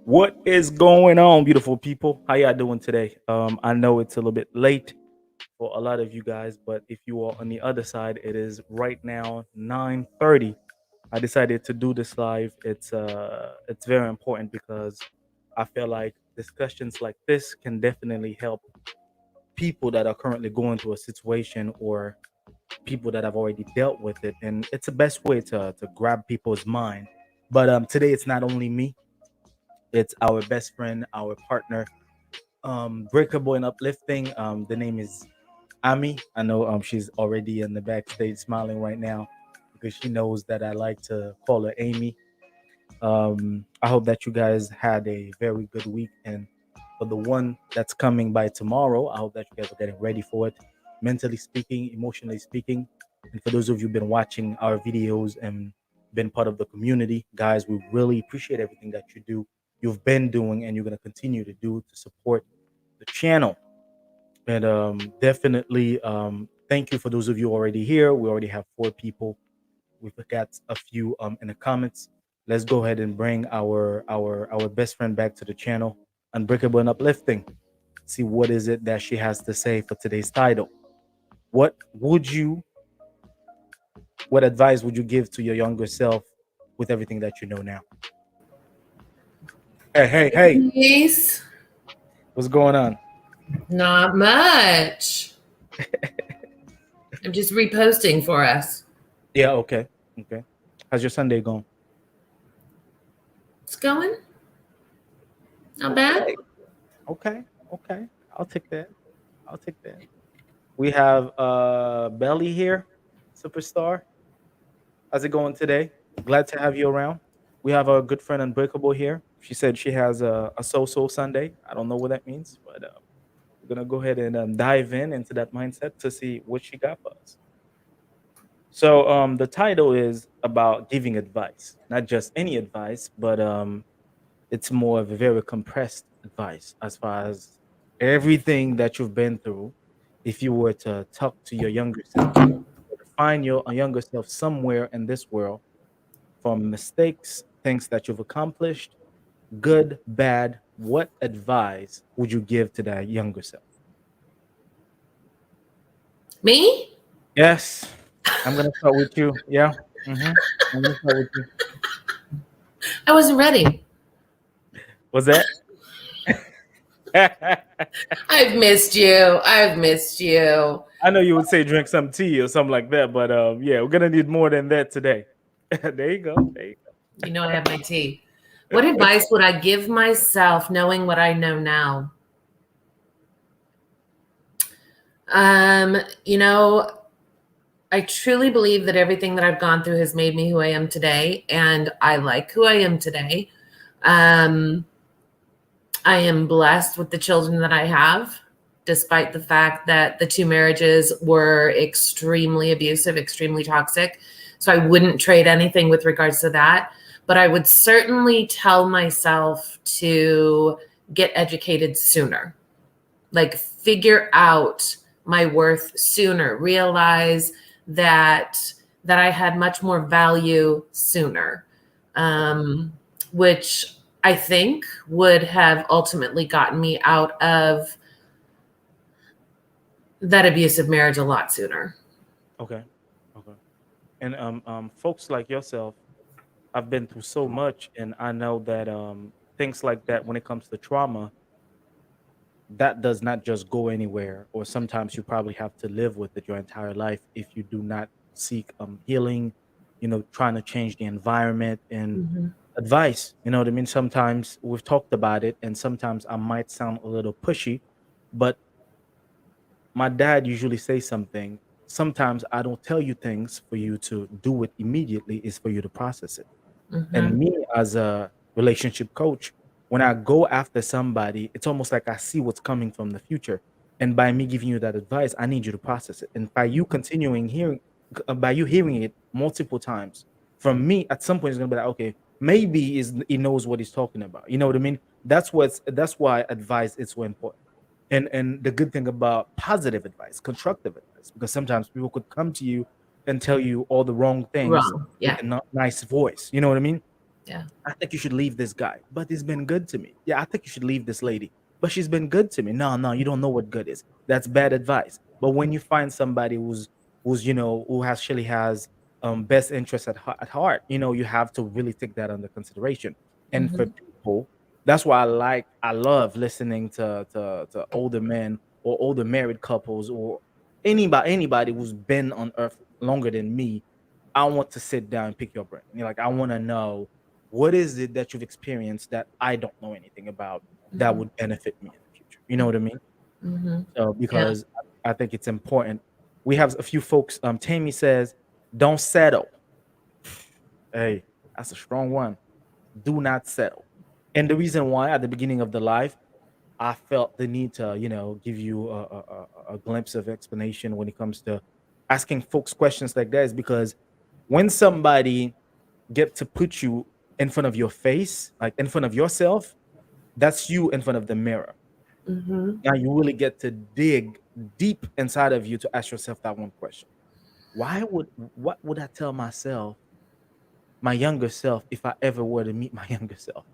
What is going on, beautiful people? How y'all doing today? I know it's a little bit late for a lot of you guys, but if you are on the other side, it is right now 9:30. I decided to do this live. It's very important because I feel like discussions like this can definitely help people that are currently going through a situation or people that have already dealt with it, and it's the best way to grab people's mind. But today it's not only me; it's our best friend, our partner, breakable and uplifting. The name is Ami. I know she's already in the backstage smiling right now because she knows that I like to call her Amy. I hope that you guys had a very good week, and for the one that's coming by tomorrow, I hope that you guys are getting ready for it, mentally speaking, emotionally speaking. And for those of you who've been watching our videos and been part of the community, guys, we really appreciate everything that you do, you've been doing, and you're going to continue to do to support the channel. And definitely, thank you for those of you already here. We already have 4 people. We've got a few in the comments. Let's go ahead and bring our best friend back to the channel, Unbreakable and Uplifting. See what is it that she has to say for today's title. What would you what advice would you give to your younger self with everything that you know now? Hey, hey, hey, Peace. what's going on? Not much. I'm just reposting for us. Yeah, okay. Okay. How's your Sunday going? It's going. Not bad. Okay. Okay. Okay. I'll take that. I'll take that. We have Belly here, superstar. How's it going today? Glad to have you around. We have our good friend Unbreakable here. She said she has a so-so Sunday. I don't know what that means, but we're gonna go ahead and dive in into that mindset to see what she got for us. So the title is about giving advice, not just any advice, but it's more of a very compressed advice as far as everything that you've been through. If you were to talk to your younger self, or to find your younger self somewhere in this world, from mistakes, things that you've accomplished, good, bad, what advice would you give to that younger self? Me? Yes, I'm gonna start with you. Yeah, I'm gonna start with you. I wasn't ready. Was that? I've missed you. I've missed you. I know you would say drink some tea or something like that, but yeah, we're gonna need more than that today. There you go. There you You know I have my tea. What advice would I give myself knowing what I know now? Um, you know, I truly believe that everything that I've gone through has made me who I am today, and I like who I am today. Um, I am blessed with the children that I have, despite the fact that the 2 marriages were extremely abusive, extremely toxic. So I wouldn't trade anything with regards to that. But I would certainly tell myself to get educated sooner, like figure out my worth sooner, realize that I had much more value sooner, which I think would have ultimately gotten me out of that abusive marriage a lot sooner. Okay. Okay. And folks like yourself, I've been through so much, and I know that things like that, when it comes to trauma, that does not just go anywhere. Or sometimes you probably have to live with it your entire life if you do not seek healing. Trying to change the environment and Mm-hmm. advice. You know what I mean? Sometimes we've talked about it, and sometimes I might sound a little pushy, but my dad usually says something. Sometimes I don't tell you things for you to do it immediately, it's for you to process it. Mm-hmm. And me as a relationship coach, when I go after somebody, it's almost like I see what's coming from the future. And by me giving you that advice, I need you to process it. And by you continuing hearing, by you hearing it multiple times from me, at some point it's gonna be like, okay, maybe he knows what he's talking about. You know what I mean? That's why advice is so important. And the good thing about positive advice, constructive advice, because sometimes people could come to you and tell you all the wrong things Wrong. with Yeah. a nice voice. You know what I mean? Yeah. I think you should leave this guy, but he's been good to me. Yeah, I think you should leave this lady, but she's been good to me. No, no, you don't know what good is. That's bad advice. But when you find somebody who's who actually has best interest at heart, you have to really take that under consideration. And for Hmm. people, that's why I love listening to older men or older married couples or anybody who's been on earth longer than me. I want to sit down and pick your brain. Like I want to know what is it that you've experienced that I don't know anything about that Hmm. would benefit me in the future? You know what I mean? Hmm. So Yeah. because I think it's important. We have a few folks. Tammy says, "Don't settle." Hey, that's a strong one. Do not settle. And the reason why, at the beginning of the life, I felt the need to, give you a glimpse of explanation when it comes to asking folks questions like that is because when somebody get to put you in front of your face, like in front of yourself, that's you in front of the mirror. Hmm. Now you really get to dig deep inside of you to ask yourself that one question. What would I tell myself, my younger self, if I ever were to meet my younger self?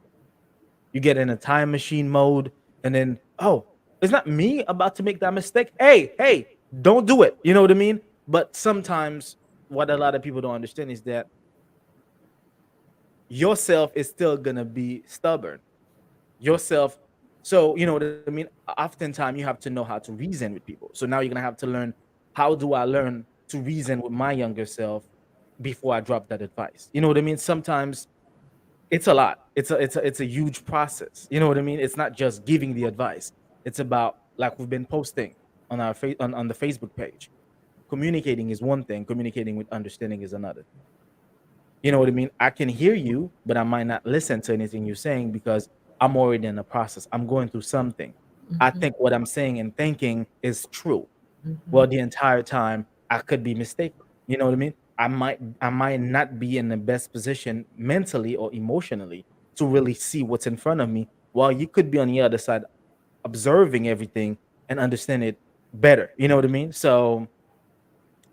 You get in a time machine mode, and then, oh, it's not me about to make that mistake. Hey, hey, don't do it. You know what I mean? But sometimes what a lot of people don't understand is that yourself is still gonna be stubborn. Yourself. So you know what I mean. Oftentimes you have to know how to reason with people. So now you're gonna have to learn, how do I learn to reason with my younger self before I drop that advice? You know what I mean? Sometimes it's a lot. It's a huge process. You know what I mean? It's not just giving the advice. It's about, like we've been posting on our on the Facebook page. Communicating is one thing. Communicating with understanding is another. You know what I mean? I can hear you, but I might not listen to anything you're saying because I'm already in the process. I'm going through something. I Hmm. think what I'm saying and thinking is true. Hmm. Well, the entire time I could be mistaken. You know what I mean? I might not be in the best position mentally or emotionally to really see what's in front of me, while you could be on the other side observing everything and understand it better. You know what I mean? So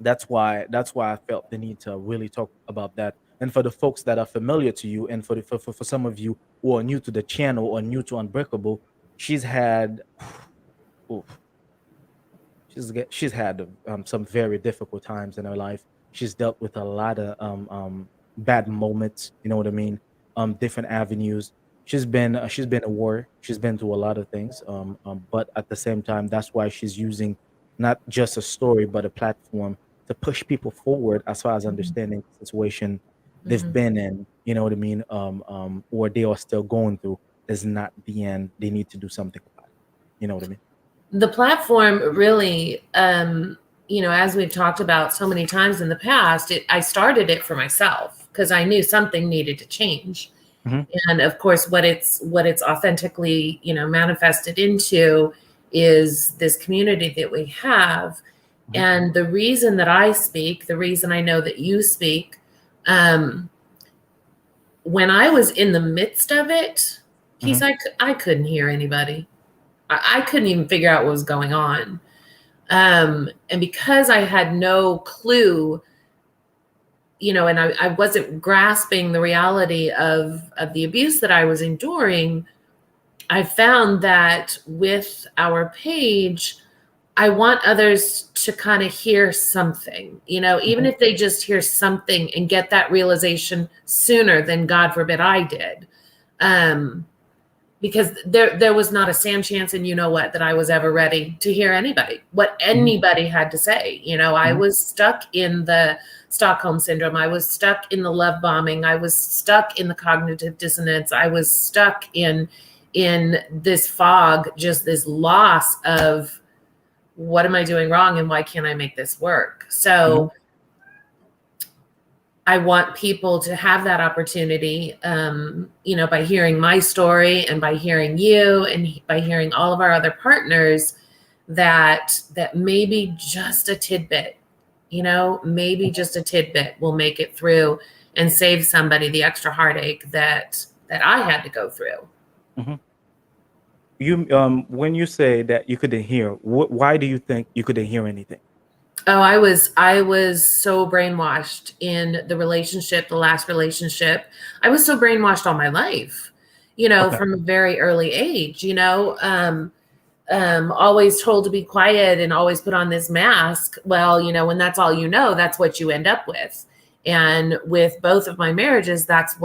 that's why I felt the need to really talk about that. And for the folks that are familiar to you, and for some of you who are new to the channel or new to Unbreakable, she's had oof, she's had some very difficult times in her life. She's dealt with a lot of bad moments. You know what I mean? Different avenues. She's been a war. She's been through a lot of things. But at the same time, that's why she's using not just a story but a platform to push people forward as far as understanding the situation they've Hmm. been in. You know what I mean? Or they are still going through is not the end. They need to do something about it. You know what I mean? The platform really, as we've talked about so many times in the past, I started it for myself because I knew something needed to change. Hmm. And of course, what it's authentically, manifested into is this community that we have. Hmm. And the reason that I speak, the reason I know that you speak, um, when I was in the midst of it, Hmm. I couldn't hear anybody. I couldn't even figure out what was going on. And because I had no clue, and I wasn't grasping the reality of the abuse that I was enduring, I found that with our page, I want others to kind of hear something, even Hmm. if they just hear something and get that realization sooner than, God forbid, I did. Um, because there was not a Sam chance, and you know what, that I was ever ready to hear what Hmm. anybody had to say. I Hmm. was stuck in the Stockholm syndrome. I was stuck in the love bombing. I was stuck in the cognitive dissonance. I was stuck in this fog, just this loss of, what am I doing wrong and why can't I make this work? Hmm. So I want people to have that opportunity, by hearing my story and by hearing you and by hearing all of our other partners, that maybe just a tidbit, maybe just a tidbit will make it through and save somebody the extra heartache that I had to go through. Hmm. You when you say that you couldn't hear, why do you think you couldn't hear anything? Oh, I was so brainwashed in the relationship, the last relationship. I was so brainwashed all my life, Okay. from a very early age, always told to be quiet and always put on this mask. Well, when that's all that's what you end up with. And with both of my marriages, that's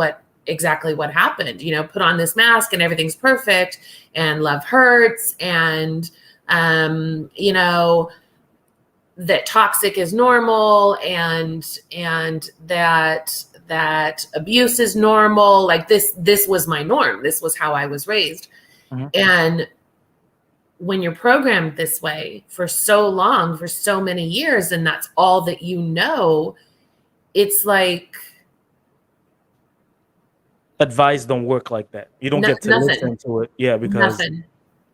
exactly what happened. Put on this mask and everything's perfect and love hurts and um, you know, that toxic is normal and that abuse is normal. Like this was my norm. This was how I was raised. Mhm. And when you're programmed this way for so long, for so many years, and that's all that it's like Advice don't work like that. You don't get to nothing, listen to it. Yeah, because nothing.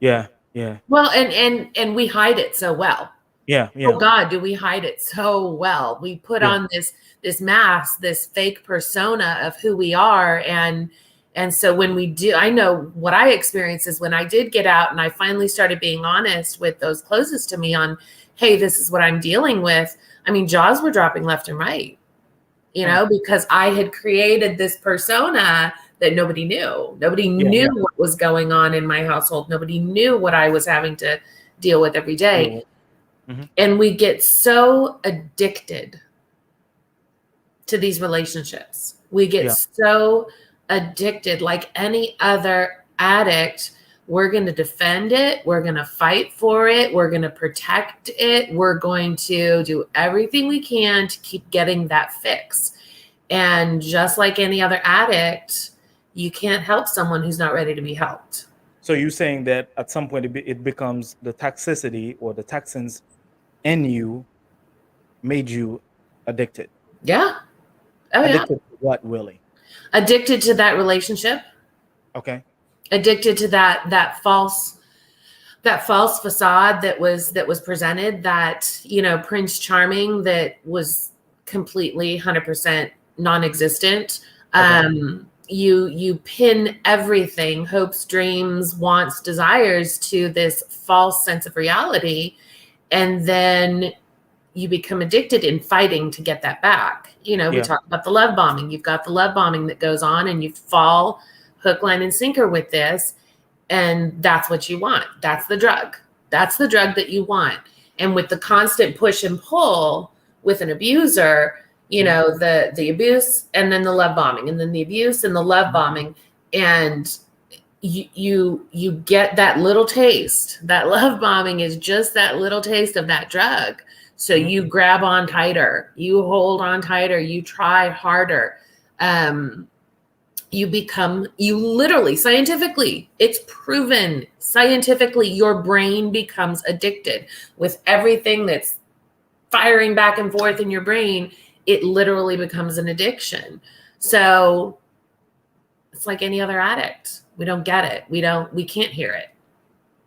yeah, yeah, Well, and we hide it so well. yeah, Oh yeah, God, do we hide it so well? We put yeah. on this mask, this fake persona of who we are, and so when we do, I know what I experienced is when I did get out and I finally started being honest with those closest to me on, hey, this is what I'm dealing with. I mean, jaws were dropping left and right, Mm. because I had created this persona that nobody knew. Nobody Yeah, knew yeah. what was going on in my household. Nobody knew what I was having to deal with every Deal day. with. Mhm. And we get so addicted to these relationships. We get Yeah, so addicted, like any other addict. We're going to defend it. We're going to fight for it. We're going to protect it. We're going to do everything we can to keep getting that fix. And just like any other addict, you can't help someone who's not ready to be helped. so you saying that at some point it becomes the toxicity or the toxins in you made you addicted. Yeah. Oh, yeah. Addicted to what, Willie? Addicted to that relationship, Okay. addicted to that false facade that was presented, that Prince Charming that was completely 100% non-existent. Okay. You pin everything, hopes, dreams, wants, desires, to this false sense of reality, and then you become addicted in fighting to get that back. We Yeah. talk about the love bombing. You've got the love bombing that goes on, and you fall hook, line, and sinker with this, and that's what you want. That's the drug. That's the drug that you want. And with the constant push and pull with an abuser, Mhm. the abuse and then the love bombing and then the abuse and the love Mhm. bombing, and you get that little taste. That love bombing is just that little taste of that drug. So Mhm. you grab on tighter, you hold on tighter, you try harder. Um, you literally, scientifically, it's proven scientifically, your brain becomes addicted with everything that's firing back and forth in your brain. It literally becomes an addiction. So it's like any other addict. We don't get it. We can't hear it.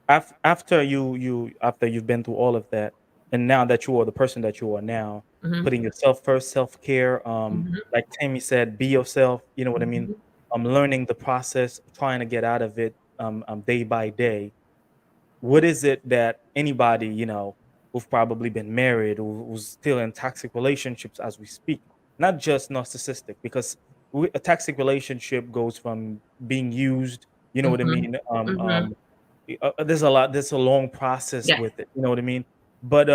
After after you've been through all of that, and now that you are the person that you are now, Hmm. putting yourself first, self-care, Hmm. like Tammy said, be yourself, you know what I mean? Hmm. Learning the process, trying to get out of it, day by day. What is it that anybody, who've probably been married or who's still in toxic relationships as we speak, not just narcissistic, because a toxic relationship goes from being used, you know what I Hmm. mean? Hmm. There's a long process Yeah. with it, you know what I mean? But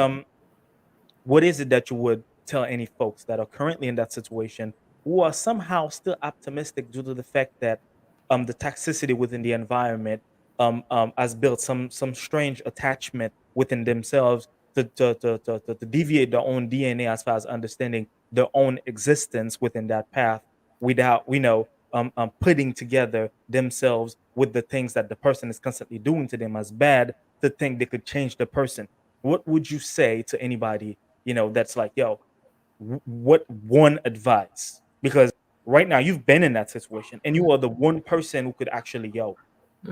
what is it that you would tell any folks that are currently in that situation who are somehow still optimistic due to the fact that the toxicity within the environment has built some strange attachment within themselves to deviate their own DNA as far as understanding their own existence within that path without putting together themselves with the things that the person is constantly doing to them as bad to think they could change the person. What would you say to anybody that's like, yo, what one advice? Because right now you've been in that situation and you are the one person who could actually, yo,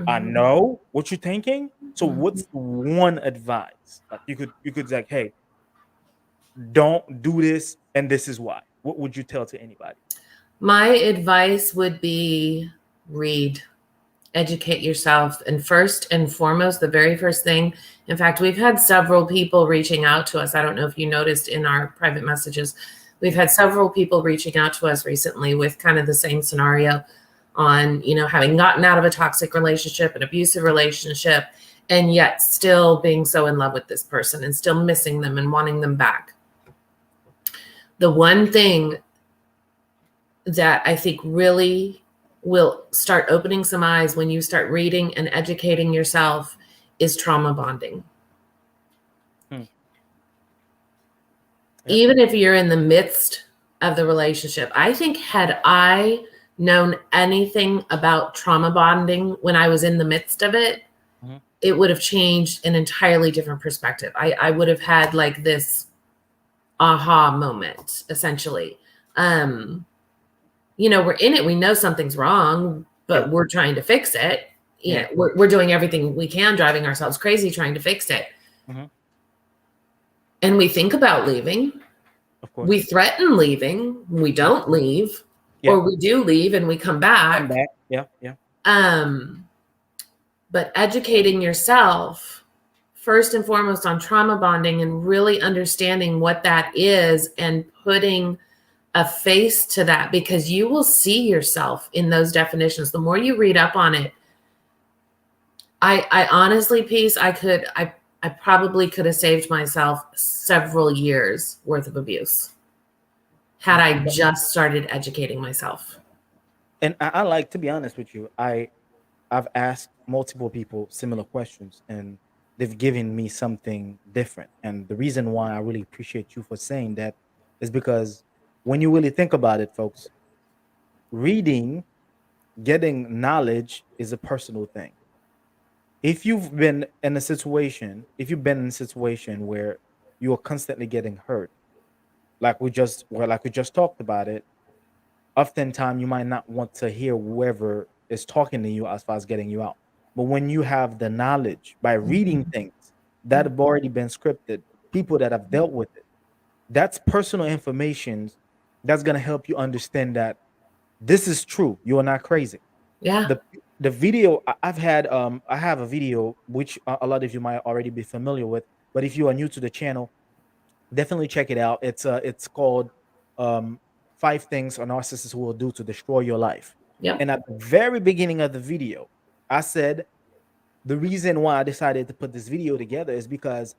I Hmm. know what you're thinking. So Hmm. what's one advice? Like you could like, hey, don't do this, and this is why. What would you tell to anybody? My advice would be read educate yourself. And first and foremost, the very first thing, in fact, we've had several people reaching out to us. I don't know if you noticed in our private messages, we've had several people reaching out to us recently with kind of the same scenario on, having gotten out of a toxic relationship, an abusive relationship, and yet still being so in love with this person and still missing them and wanting them back. The one thing that I think really will start opening some eyes when you start reading and educating yourself is trauma bonding. Yep. Even if you're in the midst of the relationship, I think had I known anything about trauma bonding when I was in the midst of it, it would have changed an entirely different perspective. I would have had like this aha moment, essentially. We're in it. We know something's wrong, but we're trying to fix it. We're doing everything we can, driving ourselves crazy, trying to fix it. And we think about leaving. Of course. We threaten leaving. We don't leave, or we do leave and we come back. Yeah. But educating yourself first and foremost on trauma bonding and really understanding what that is and putting a face to that, because you will see yourself in those definitions. The more you read up on it, I honestly, Peace, I probably could have saved myself several years worth of abuse had I just started educating myself. And I like, to be honest with you, I've asked multiple people similar questions and they've given me something different. And the reason why I really appreciate you for saying that is because when you really think about it, folks, reading, getting knowledge is a personal thing. If you've been in a situation where you are constantly getting hurt, like we just talked about it, oftentimes you might not want to hear whoever is talking to you as far as getting you out. But when you have the knowledge by reading things that have already been scripted, people that have dealt with it, that's personal information that's going to help you understand that this is true. You are not crazy. Yeah. The video I have a video which a lot of you might already be familiar with, but if you are new to the channel, definitely check it out. It's called 5 Things a Narcissist Will Do to Destroy Your Life. Yep. And at the very beginning of the video, I said the reason why I decided to put this video together is because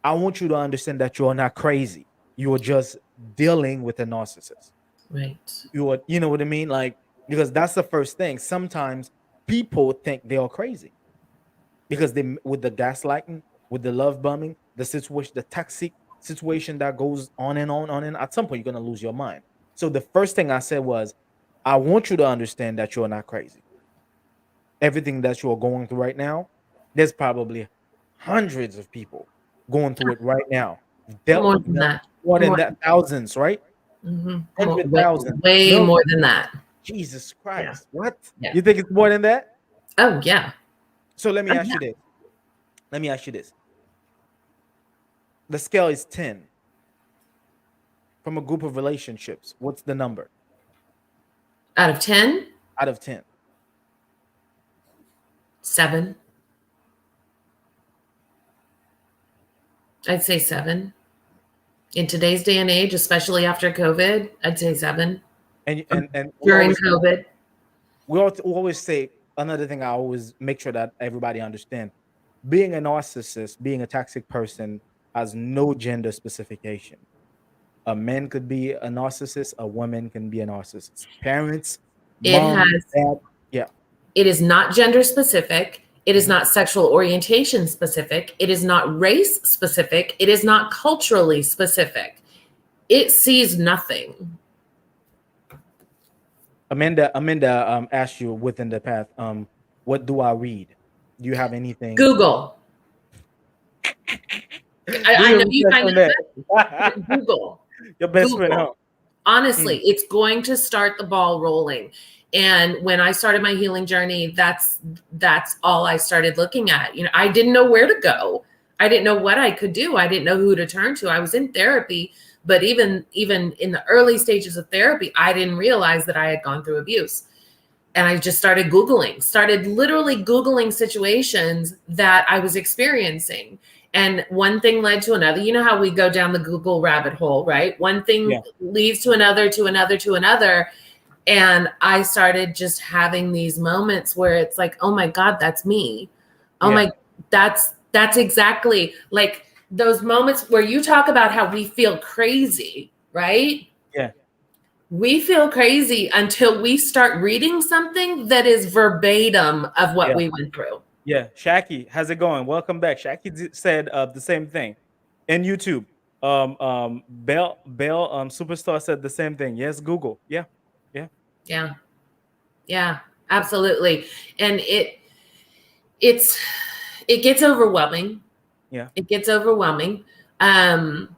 I want you to understand that you're not crazy. You are just dealing with a narcissist. Right. You know what I mean? Like, because that's the first thing. Sometimes people think they are crazy because they, with the gaslighting, with the love bombing, the situation, the toxic situation that goes on and on, at some point you're going to lose your mind. So the first thing I said was, I want you to understand that you're not crazy. Everything that you're going through right now, there's probably hundreds of people going through it right now. More than that. More than that, thousands, right? 100,000. Way more than that. Jesus Christ. Yeah. What? Yeah. You think it's more than that? Oh, yeah. So let me ask you this. The scale is 10. From a group of relationships, what's the number? Out of 10? Out of 10. 7. I'd say 7. In today's day and age, especially after COVID, I'd say 7. And during COVID, we always say, another thing I always make sure that everybody understand, being a narcissist, being a toxic person has no gender specification. A man could be a narcissist, a woman can be a narcissist. Parents, mom, dad, yeah. It is not gender specific. It is not sexual orientation specific. It is not race specific. It is not culturally specific. It sees nothing. Amanda asked you within the path, what do I read? Do you have anything? Google. I know you find that. Google. Your best friend, huh? Honestly, it's going to start the ball rolling. And when I started my healing journey, that's all I started looking at. I didn't know where to go. I didn't know what I could do. I didn't know who to turn to. I was in therapy, but even in the early stages of therapy, I didn't realize that I had gone through abuse. and I just started literally Googling situations that I was experiencing. And one thing led to another. You know how we go down the Google rabbit hole, right? One thing Yeah. leads to another, to another, to another. And I started just having these moments where it's like, oh my God, that's me. Oh Yeah. my, that's exactly like those moments where you talk about how we feel crazy, right? Yeah. We feel crazy until we start reading something that is verbatim of what Yeah. we went through. Yeah. Shaki, how's it going? Welcome back. Shaki said the same thing. And YouTube. Bell Superstar said the same thing. Yes, Google. Yeah. Yeah. Yeah. Yeah, absolutely. And it's it gets overwhelming. Yeah. It gets overwhelming. Um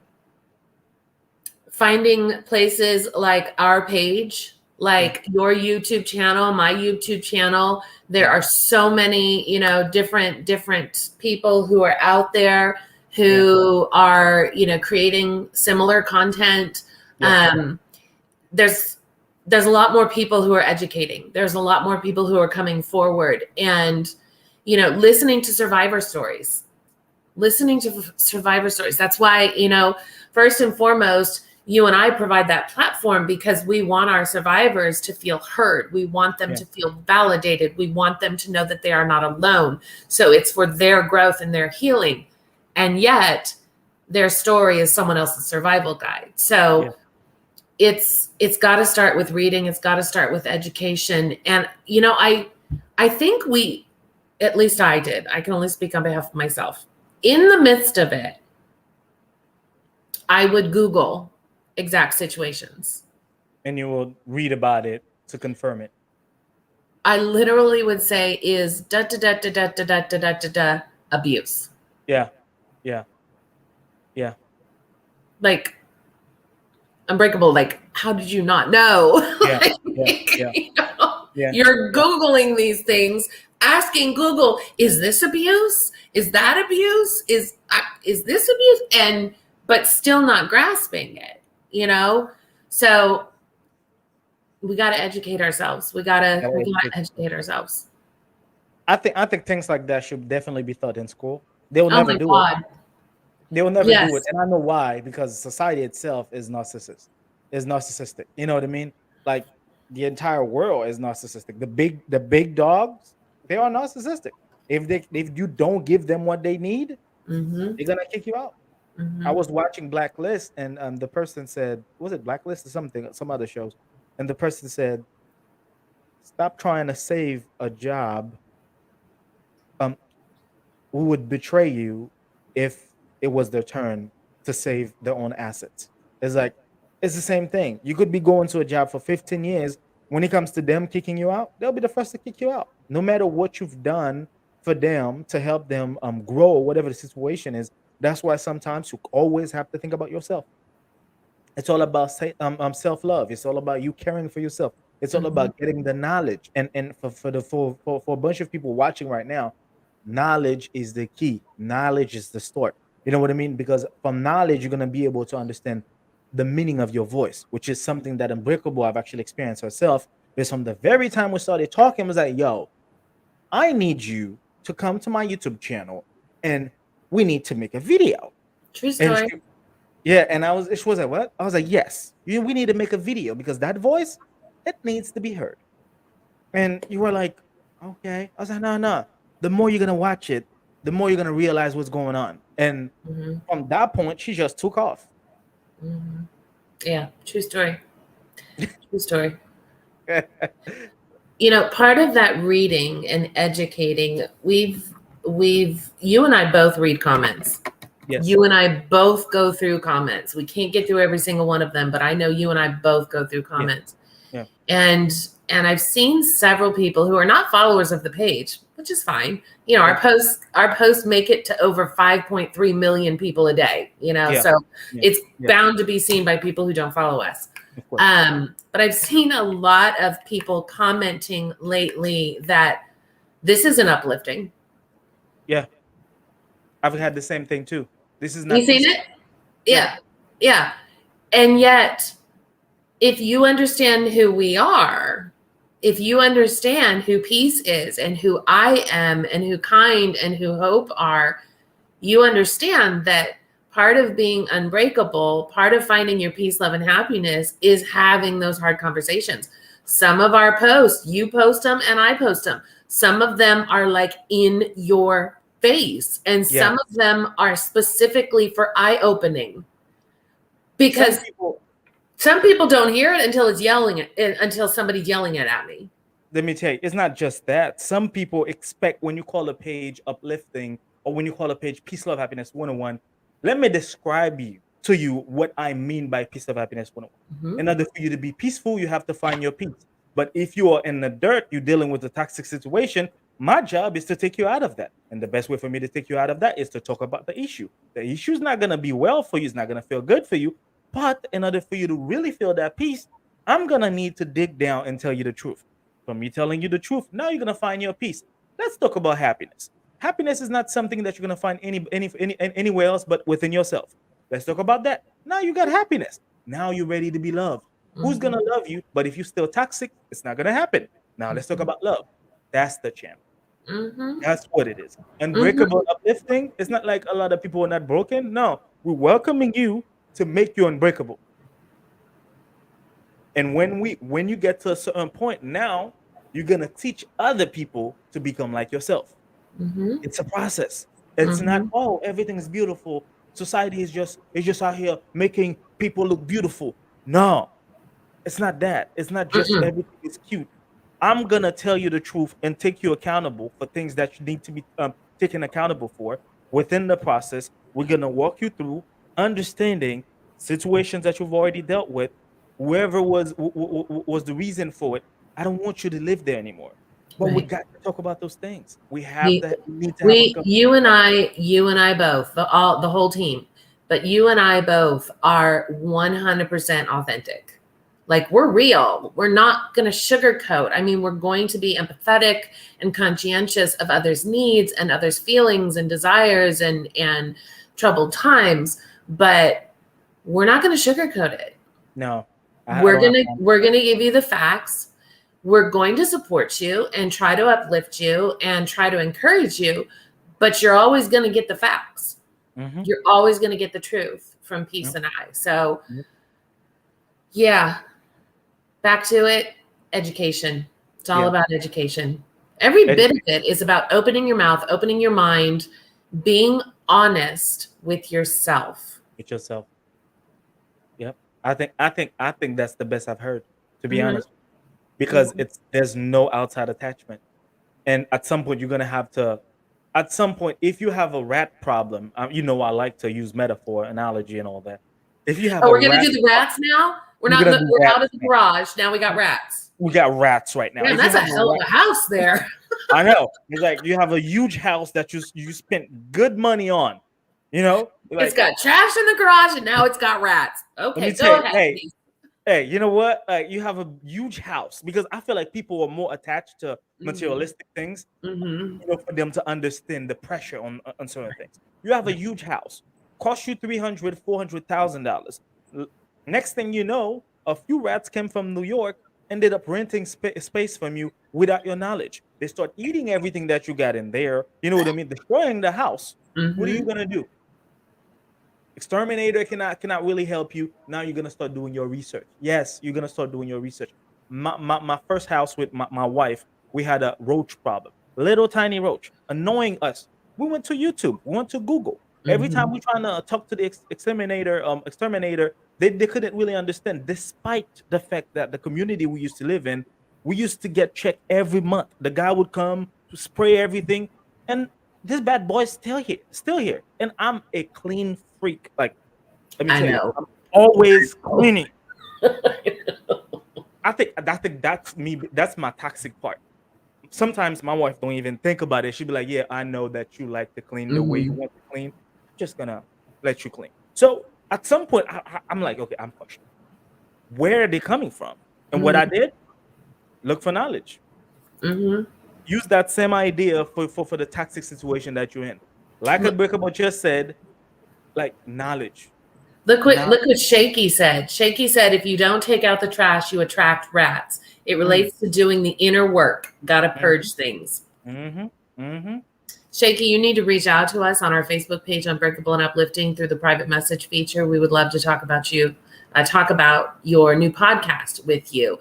Finding places like our page, Yeah. like your YouTube channel, my YouTube channel, there Yeah. are so many, different people who are out there Yeah. who are, creating similar content. Yeah. There's there's a lot more people who are educating. There's a lot more people who are coming forward and, listening to survivor stories. Listening to survivor stories. That's why, first and foremost, you and I provide that platform because we want our survivors to feel heard. We want them Yeah. to feel validated. We want them to know that they are not alone. So it's for their growth and their healing. And yet their story is someone else's survival guide. So Yeah. it's got to start with reading. It's got to start with education. And, I think at least I did. I can only speak on behalf of myself. In the midst of it, I would Google exact situations. And you will read about it to confirm it. I literally would say is da da da da da da da da da da abuse. Yeah. Yeah. Yeah. Like Unbreakable, like, how did you not know? Yeah. Yeah. Yeah. You're Googling these things, asking Google, is this abuse? Is that abuse? Is this abuse? But still not grasping it, So we got to educate ourselves. We got to educate ourselves. I think things like that should definitely be taught in school. They will Oh never my do God. it. They will never Yes. do it. And I know why, because society itself is narcissistic. You know what I mean? Like the entire world is narcissistic. The big dogs, they are narcissistic. If you don't give them what they need, Mm-hmm. they're gonna kick you out. Mm-hmm. I was watching Blacklist, and the person said, was it Blacklist or something, some other shows? And the person said, stop trying to save a job. Who would betray you if it was their turn to save their own assets? It's like, it's the same thing. You could be going to a job for 15 years. When it comes to them kicking you out, they'll be the first to kick you out. No matter what you've done for them to help them grow or whatever the situation is. That's why sometimes you always have to think about yourself. It's all about self-love. It's all about you caring for yourself. It's all about getting the knowledge. And for a bunch of people watching right now, knowledge is the key. Knowledge is the start. You know what I mean? Because from knowledge, you're gonna be able to understand the meaning of your voice, which is something that Unbreakable I've actually experienced herself. Because from the very time we started talking, it was like, yo, I need you to come to my YouTube channel and we need to make a video. True And story. yeah, and she was like, what? I was like, yes, we need to make a video because that voice, it needs to be heard. And you were like, okay. I was like, no. The more you're gonna watch it, the more you're gonna realize what's going on. And from that point, she just took off. Yeah, true story. True story. Part of that reading and educating, you and I both read comments. Yes. You and I both go through comments. We can't get through every single one of them, but I know you and I both go through comments. Yeah. And I've seen several people who are not followers of the page, which is fine. Our posts make it to over 5.3 million people a day, so it's bound to be seen by people who don't follow us. Of course. But I've seen a lot of people commenting lately that this isn't uplifting. Yeah. I've had the same thing too. This is not. You seen it? Yeah. And yet, if you understand who we are, if you understand who peace is and who I am and who kind and who hope are, you understand that part of being unbreakable, part of finding your peace, love, and happiness is having those hard conversations. Some of our posts, you post them and I post them. Some of them are like in your face, and Yeah. some of them are specifically for eye opening, because some people don't hear it until it's until somebody's yelling it at me. Let me tell you, it's not just that. Some people expect when you call a page uplifting or when you call a page peace, love, happiness 101, let me describe to you what I mean by peace, love, happiness 101. Mhm. In order for you to be peaceful, you have to find your peace. But if you are in the dirt, you're dealing with a toxic situation, my job is to take you out of that. And the best way for me to take you out of that is to talk about the issue. The issue is not going to be well for you, it's not going to feel good for you. But in order for you to really feel that peace, I'm going to need to dig down and tell you the truth. From me telling you the truth, now you're gonna find your peace. Let's talk about happiness. Happiness is not something that you're gonna find anywhere else but within yourself. Let's talk about that. Now you got happiness. Now you're ready to be loved. Who's gonna love you? But if you're still toxic, it's not gonna happen. Now let's talk about love. That's the champ. Mm-hmm. That's what it is. Mm-hmm. Unbreakable, uplifting. It's not like a lot of people are not broken. No, we're welcoming you to make you unbreakable. And when you get to a certain point, now you're gonna teach other people to become like yourself. Mm-hmm. It's a process. It's not, Mm-hmm. oh, everything is beautiful. Society is just out here making people look beautiful. No, it's not that. It's not just Mm-mm. everything is cute. I'm gonna tell you the truth and take you accountable for things that you need to be taken accountable for within the process. We're gonna walk you through understanding situations that you've already dealt with. Whoever was the reason for it, I don't want you to live there anymore. But we Right. got to talk about those things. We, We need to have a conversation about you and I both, the whole team, but you and I both are 100% authentic. Like, we're real. We're not going to sugarcoat. I mean, we're going to be empathetic and conscientious of others' needs and others' feelings and desires and troubled times, but we're not going to sugarcoat it. no. I don't have time. We're gonna give you the facts. We're going to support you and try to uplift you and try to encourage you, but you're always going to get the facts. Mhm. You're always going to get the truth from Peace Yep. and I. So, Yep. yeah, back to it. Education. It's all Yeah. about education. Every bit of it is about opening your mouth, opening your mind, being honest with yourself. Get yourself. Yep. I think that's the best I've heard, to be Mhm. honest. Because Mhm. there's no outside attachment. And at some point you're gonna have to at some point, if you have a rat problem, I like to use metaphor, analogy, and all that. If you have Oh, a we're gonna rat do the rats now. We're we're not. gonna do We're out rats of the now. garage now. We got rats. We got rats right now. Man, If you that's a have a hell of rat, a house there. I know. It's like you have a huge house that you spent good money on. It's Like, got trash in the garage and now it's got rats. let me Okay, tell go you, ahead, hey, please. hey, you know what? Like, you have a huge house because I feel like people are more attached to Mm-hmm. materialistic things, Mm-hmm. for them to understand the pressure on certain things. You have a huge house, cost you 300, $400,000. Next thing you know, a few rats came from New York, ended up renting space from you without your knowledge. They start eating everything that you got in there. You know what I mean? Destroying the house. What are you Mm-hmm. gonna do? Exterminator cannot really help you. Now you're gonna start doing your research. Yes, you're gonna start doing your research. My first house with my wife, we had a roach problem. Little tiny roach annoying us. We went to YouTube, we went to Google. Every time Mm-hmm. we trying to talk to the exterminator, they couldn't really understand, despite the fact that the community we used to live in, we used to get checked every month. The guy would come to spray everything, and this bad boy's still here. And I'm a clean freak. Like, let me I tell you, know. I'm always cleaning. I think that's me. That's my toxic part. Sometimes my wife don't even think about it. She'd be like, "Yeah, I know that you like to clean the way you Mm-hmm. want to clean. I'm just gonna let you clean." So at some point, I'm like, "Okay, I'm questioning where are they coming from?" And what I did, look for knowledge. Mm-hmm. Use that same idea for the toxic situation that you're in. Like Look, Unbreakable just said, like knowledge. look Now, what Shaky said. Shaky said, if you don't take out the trash, you attract rats. It relates to doing the inner work. Got to Mm-hmm. purge things. Mm-hmm. Mm-hmm. Shaky, you need to reach out to us on our Facebook page, Unbreakable and Uplifting, through the private message feature. We would love to talk about you, talk about your new podcast with you.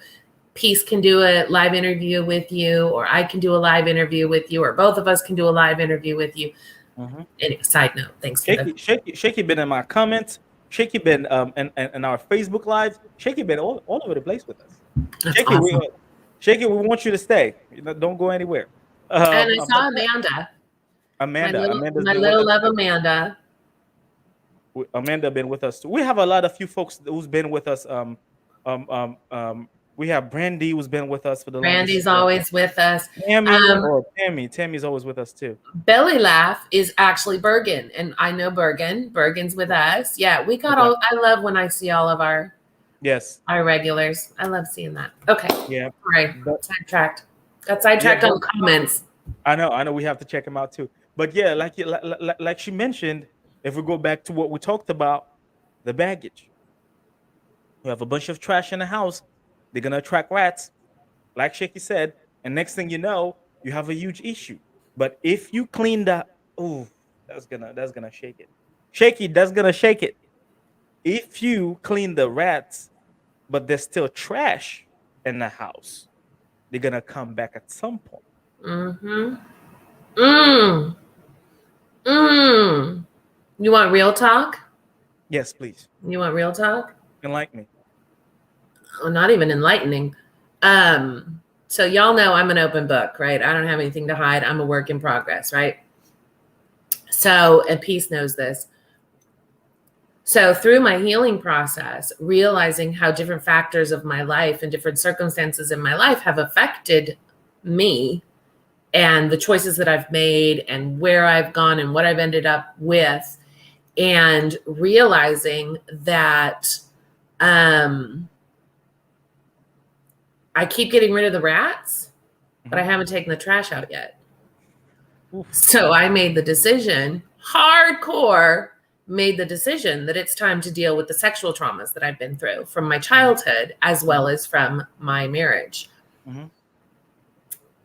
Peace can do a live interview with you, or I can do a live interview with you, or both of us can do a live interview with you. Mm-hmm. Anyway, side note, thanks for the. Shaky been in my comments. Shaky been in our Facebook lives. Shaky been all over the place with us. That's Shaky, we awesome. Shaky, we want you to stay. Don't go anywhere. And I But saw yeah, Amanda, Amanda's my been with little us love too. Amanda. Amanda been with us too. We have a lot of few folks who's been with us. Um, um, um, we have Brandy who's been with us for the longest Randy's time. always with us. Tammy, or Tammy's always with us too. Belly Laugh is actually Bergen, and I know Bergen. Bergen's with us. Yeah, we got Okay. all. I love when I see all of our Yes. regulars. I love seeing that. Okay, Yeah. sorry, But sidetracked. Got yeah, sidetracked but on comments. I know. We have to check him out too. But yeah, like she mentioned, if we go back to what we talked about, the baggage. You have a bunch of trash in the house. They're gonna attract rats, like Shaky said, and next thing you know, you have a huge issue. But if you clean that, oh, that's gonna shake it. Shaky, that's gonna shake it. If you clean the rats, but there's still trash in the house, they're gonna come back at some point. Mm-hmm. Mm. Mm. You want real talk? Yes, please. You want real talk? Enlighten me. Oh, not even enlightening. So y'all know I'm an open book, right? I don't have anything to hide. I'm a work in progress, right? So, and Peace knows this. So through my healing process, realizing how different factors of my life and different circumstances in my life have affected me and the choices that I've made and where I've gone and what I've ended up with, and realizing that I keep getting rid of the rats, but I haven't taken the trash out yet. Oof. So I made the decision, hardcore, made the decision that it's time to deal with the sexual traumas that I've been through from my childhood as well as from my marriage. Mm-hmm.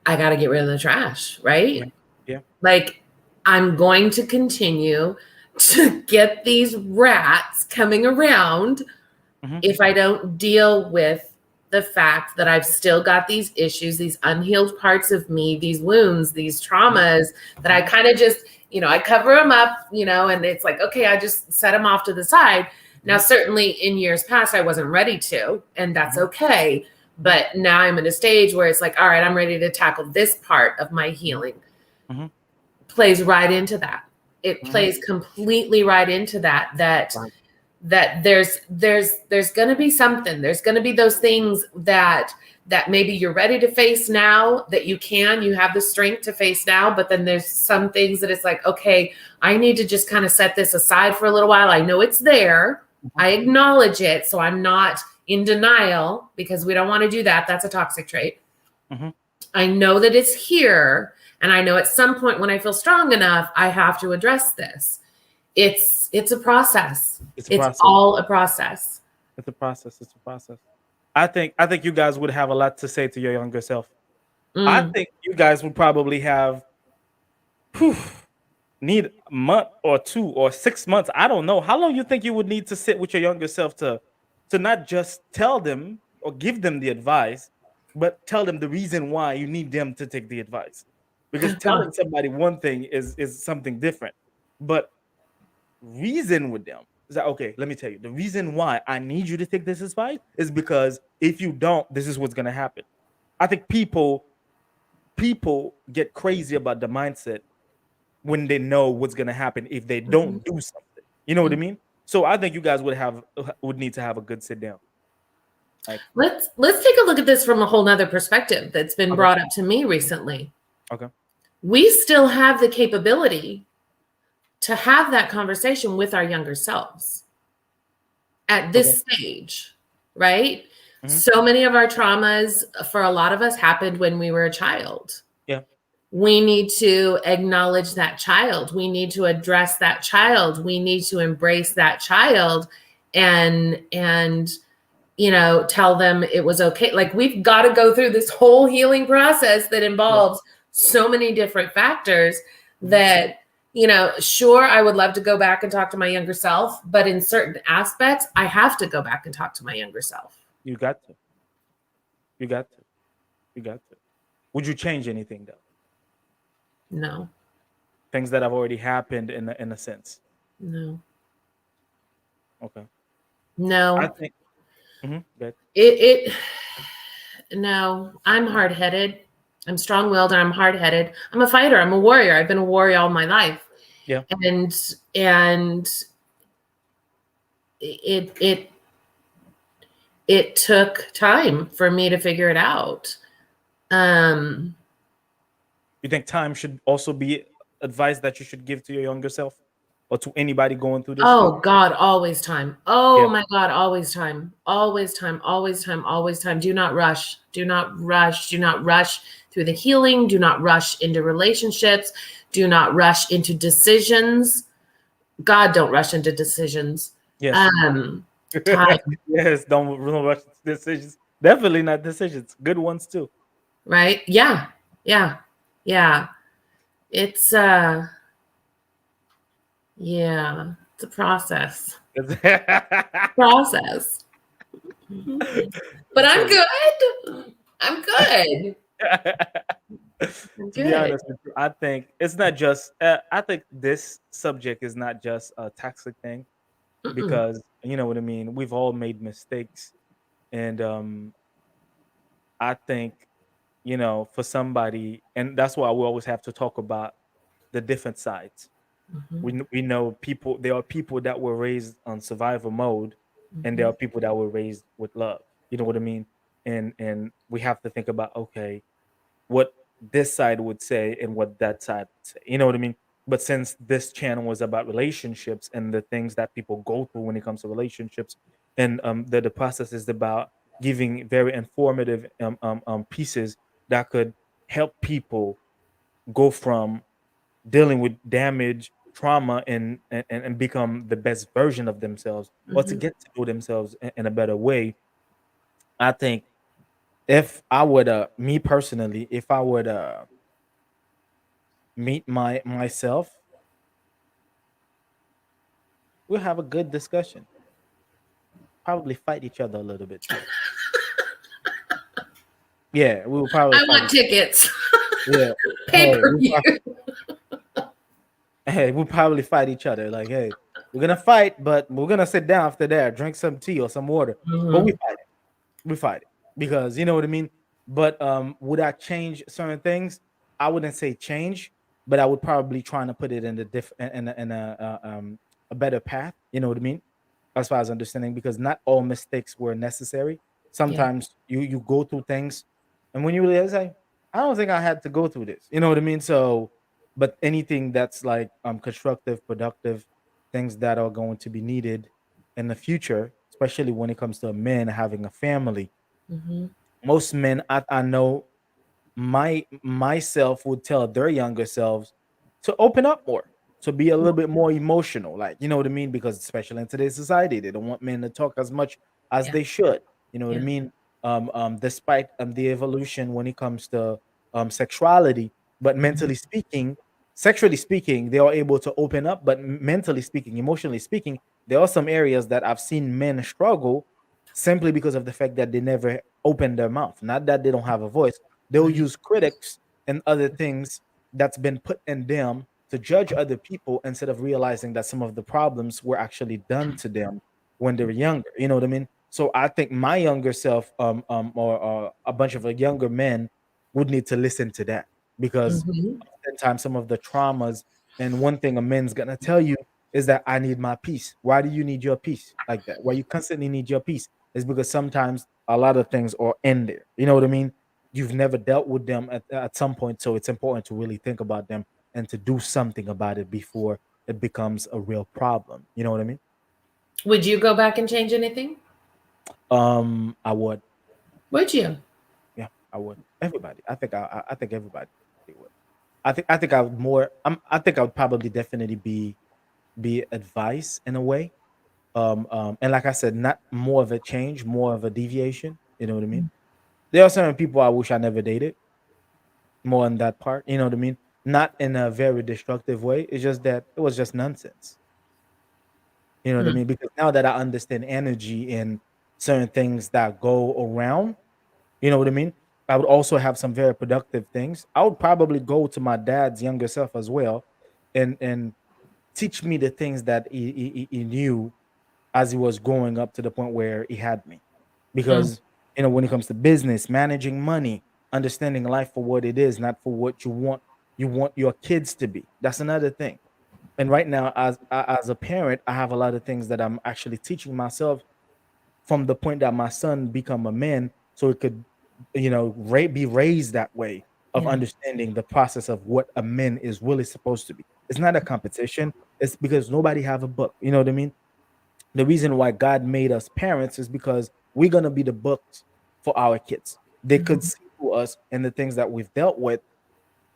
I got to get rid of the trash, right? Yeah. Yeah. Like, I'm going to continue to get these rats coming around if I don't deal with the fact that I've still got these issues, these unhealed parts of me, these wounds, these traumas that I kind of just, I cover them up, and it's like, okay, I just set them off to the side. Now, certainly in years past, I wasn't ready to, and that's okay. But now I'm at a stage where it's like, all right, I'm ready to tackle this part of my healing. Plays right into that. It plays completely right into that. That there's going to be something. There's going to be those things that maybe you're ready to face now, that you have the strength to face now. But then there's some things that it's like, okay, I need to just kind of set this aside for a little while. I know it's there. I acknowledge it. So I'm not in denial, because we don't want to do that. That's a toxic trait. I know that it's here. And I know at some point when I feel strong enough, I have to address this. It's a process. It's all a process. It's a process. It's a process. I think you guys would have a lot to say to your younger self. I think you guys would probably need a month or 2 or 6 months. I don't know. How long you think you would need to sit with your younger self to not just tell them or give them the advice, but tell them the reason why you need them to take the advice? Because telling somebody one thing is something different, but reason with them is that, okay, let me tell you, the reason why I need you to take this advice is because if you don't, this is what's going to happen. I think people get crazy about the mindset when they know what's going to happen if they don't do something. You know what I mean? So I think you guys would need to have a good sit down. Like, let's take a look at this from a whole nother perspective that's been brought up to me recently. Okay. We still have the capability to have that conversation with our younger selves at this stage, right? So many of our traumas for a lot of us happened when we were a child. Yeah. We need to acknowledge that child. We need to address that child. We need to embrace that child and tell them it was okay. Like, we've got to go through this whole healing process that Yeah. involves so many different factors Mhm. that, sure, I would love to go back and talk to my younger self, but in certain aspects, I have to go back and talk to my younger self. You got to. You got to. You got to. Would you change anything though? No, Things that have already happened in a sense. no, Okay. I no. think. Good. It no, I'm hard headed. I'm strong willed and I'm hard headed. I'm a fighter. I'm a warrior. I've been a warrior all my life. Yeah. And it it took time for me to figure it out. Um, You think time should also be advice that you should give to your younger self or to anybody going through this too? oh God, always time. Oh Yeah. my God, always time. Always time, always time, always time. Do not rush. Do not rush. Do not rush through the healing. Do not rush into relationships. Do not rush into decisions. God, don't rush into decisions. Yes. Um, time, Yes. Don't rush decisions. Definitely not decisions. Good ones too. right? Yeah. Yeah. Yeah. It's yeah, it's a process. Process. But I'm So good. I'm good. I'm to be good. honest with you, I think it's not just. I think this subject is not just a toxic thing Mm-mm. because you know what I mean. We've all made mistakes, and I think for somebody, and that's why we always have to talk about the different sides. Mhm, We know people. There are people that were raised on survival mode, and there mhm. are people that were raised with love. You know what I mean? And we have to think about, okay, what this side would say and what that side would say. You know what I mean? But since this channel was about relationships and the things that people go through when it comes to relationships, and the process is about giving very informative pieces that could help people go from dealing with damage, trauma, and become the best version of themselves, or to Mhm. get to know themselves in a better way. I think if I would, me personally, if I would meet myself, we'll have a good discussion. Probably fight each other a little bit too. Yeah, we will probably I fight want each other. tickets. Yeah. Pay Hey, per view. we'll probably fight each other. Like, hey, we're gonna fight, but we're gonna sit down after that, drink some tea or some water. But Mhm. we fight it because you know what I mean. But would I change certain things? I wouldn't say change, but I would probably try to put it in the a better path. You know what I mean? As far as understanding, because not all mistakes were necessary. Yeah. Sometimes you go through things, and when you realize, like, I don't think I had to go through this. You know what I mean? So, but anything that's like constructive, productive, things that are going to be needed in the future, especially when it comes to men having a family. Mhm. Most men I know myself would tell their younger selves to open up more, to be a little bit more emotional, like you know what I mean, because especially in today's society they don't want men to talk as much as Yeah. they should, you know what I Yeah. mean. Despite the evolution when it comes to sexuality, but Mhm. mentally speaking, sexually speaking, they are able to open up, but mentally speaking, emotionally speaking, there are some areas that I've seen men struggle simply because of the fact that they never open their mouth, not that they don't have a voice. They'll Right. use critics and other things that's been put in them to judge other people instead of realizing that some of the problems were actually done to them when they were younger. You know what I mean? So I think my younger self, or a bunch of younger men, would need to listen to that because Mhm. oftentimes some of the traumas, and one thing a man's gonna tell you is that I need my peace. Why do you need your peace like that? Why you constantly need your peace? Is because sometimes a lot of things are in there. You know what I mean? You've never dealt with them at some point, so it's important to really think about them and to do something about it before it becomes a real problem. You know what I mean? Would you go back and change anything? I would. Would you? Yeah, I would. Everybody. I think everybody would. I think I would more. I think I would probably definitely be advice in a way. And like I said, not more of a change, more of a deviation. You know what I mean? There are certain people I wish I never dated. More on that part. You know what I mean? Not in a very destructive way. It's just that it was just nonsense. You know what I Mm, mean? Because now that I understand energy and certain things that go around, you know what I mean? I would also have some very productive things. I would probably go to my dad's younger self as well, and teach me the things that he knew as he was growing up to the point where he had me. mm, Because when it comes to business, managing money, understanding life for what it is, not for what you want your kids to be. That's another thing. And right now, as a parent, I have a lot of things that I'm actually teaching myself from the point that my son become a man, so it could, be raised that way of yeah. understanding the process of what a man is really supposed to be. It's not a competition. It's because nobody have a book. You know what I mean? The reason why God made us parents is because we're gonna be the books for our kids. They could Mhm, see through us and the things that we've dealt with,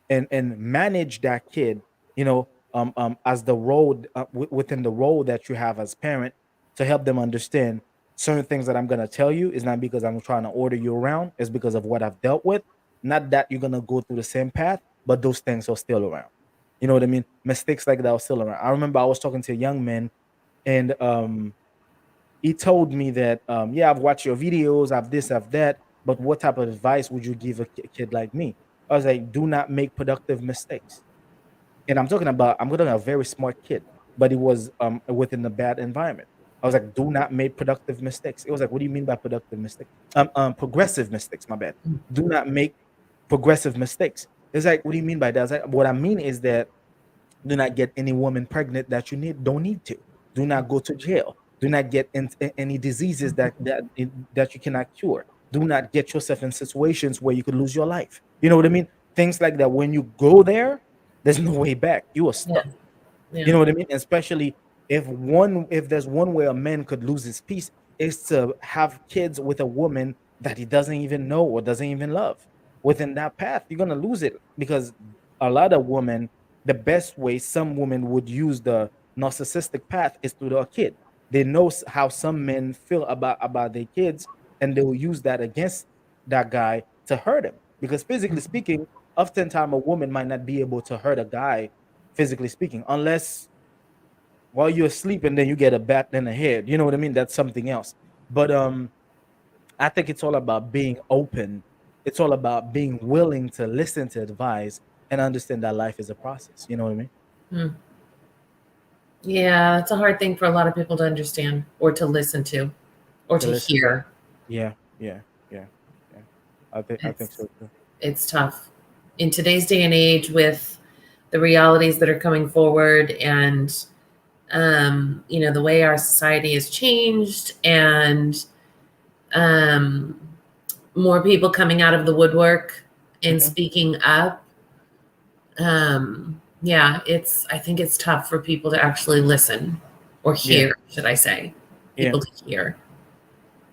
and manage that kid, as the role, within the role that you have as parent, to help them understand certain things that I'm gonna tell you is not because I'm trying to order you around. It's because of what I've dealt with. Not that you're gonna go through the same path, but those things are still around. You know what I mean? Mistakes like that are still around. I remember I was talking to a young man, and he told me that, yeah, I've watched your videos, I've this, I've that, but what type of advice would you give a kid like me? I was like, do not make productive mistakes. And I'm talking about a very smart kid, but he was within a bad environment. I was like, do not make productive mistakes. It was like, what do you mean by productive mistakes? Progressive mistakes, my bad. mm, Do not make progressive mistakes. It's like, what do you mean by that? I was like, what I mean is that do not get any woman pregnant that you don't need to. Do not go to jail. Do not get any diseases that you cannot cure. Do not get yourself in situations where you could lose your life. You know what I mean? Things like that. When you go there, there's no way back. You are yeah. stuck. You Yeah. know what I mean? Especially if there's one way a man could lose his peace is to have kids with a woman that he doesn't even know or doesn't even love. Within that path, you're gonna lose it because a lot of women, the best way some women would use the narcissistic path is through their kid. They know how some men feel about their kids, and they will use that against that guy to hurt him. Because physically Mhm. speaking, oftentimes a woman might not be able to hurt a guy physically speaking, unless while you're asleep and then you get a bat in the head. You know what I mean? That's something else. But I think it's all about being open. It's all about being willing to listen to advice and understand that life is a process. You know what I mean? Mm. Yeah, it's a hard thing for a lot of people to understand or to listen to or To to listen to. hear. Yeah, yeah, yeah, yeah. I think It's so too. it's tough in today's day and age with the realities that are coming forward, and the way our society has changed, and um, more people coming out of the woodwork and Hmm. speaking up. Yeah, I think it's tough for people to actually listen or Yeah, hear, should I say, yeah, people to hear.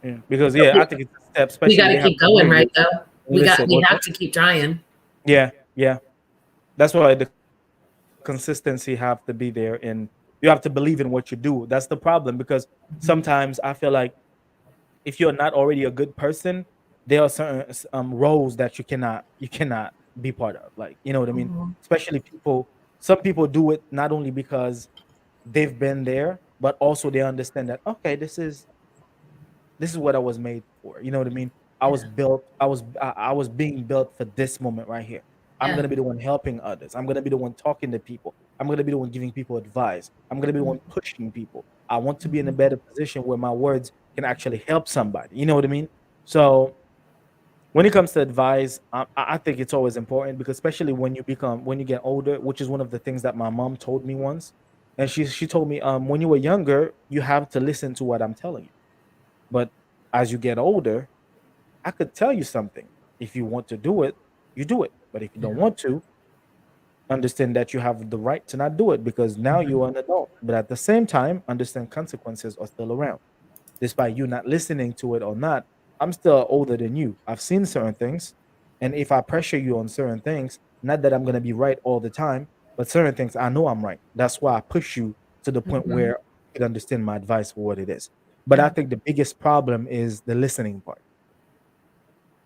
yeah. Because yeah, I think it's a step, We especially got to they have keep to going, hear right? you Though and listen. we What's have that? to keep trying. Yeah, yeah. That's why the consistency have to be there, and you have to believe in what you do. That's the problem, because sometimes I feel like if you're not already a good person, there are certain roles that you cannot be part of. Like, you know what I mean? Mhm. Especially some people do it not only because they've been there, but also they understand that, okay, this is what I was made for. You know what I mean? I was Yeah, built. I was being built for this moment right here. I'm yeah, gonna be the one helping others. I'm gonna be the one talking to people. I'm gonna be the one giving people advice. I'm gonna be the one mhm, pushing people. I want to be in a mhm, better position where my words can actually help somebody. You know what I mean? So when it comes to advice, I think it's always important, because especially when you get older, which is one of the things that my mom told me once, and she told me, when you were younger, you have to listen to what I'm telling you, but as you get older, I could tell you something. If you want to do it, you do it. But if you don't yeah, want to, understand that you have the right to not do it, because now mhm, you are an adult. But at the same time, understand consequences are still around. Despite you not listening to it or not, I'm still older than you. I've seen certain things. And if I pressure you on certain things, not that I'm going to be right all the time, but certain things I know I'm right. That's why I push you to the point mhm, where could understand my advice for what it is. But I think the biggest problem is the listening part.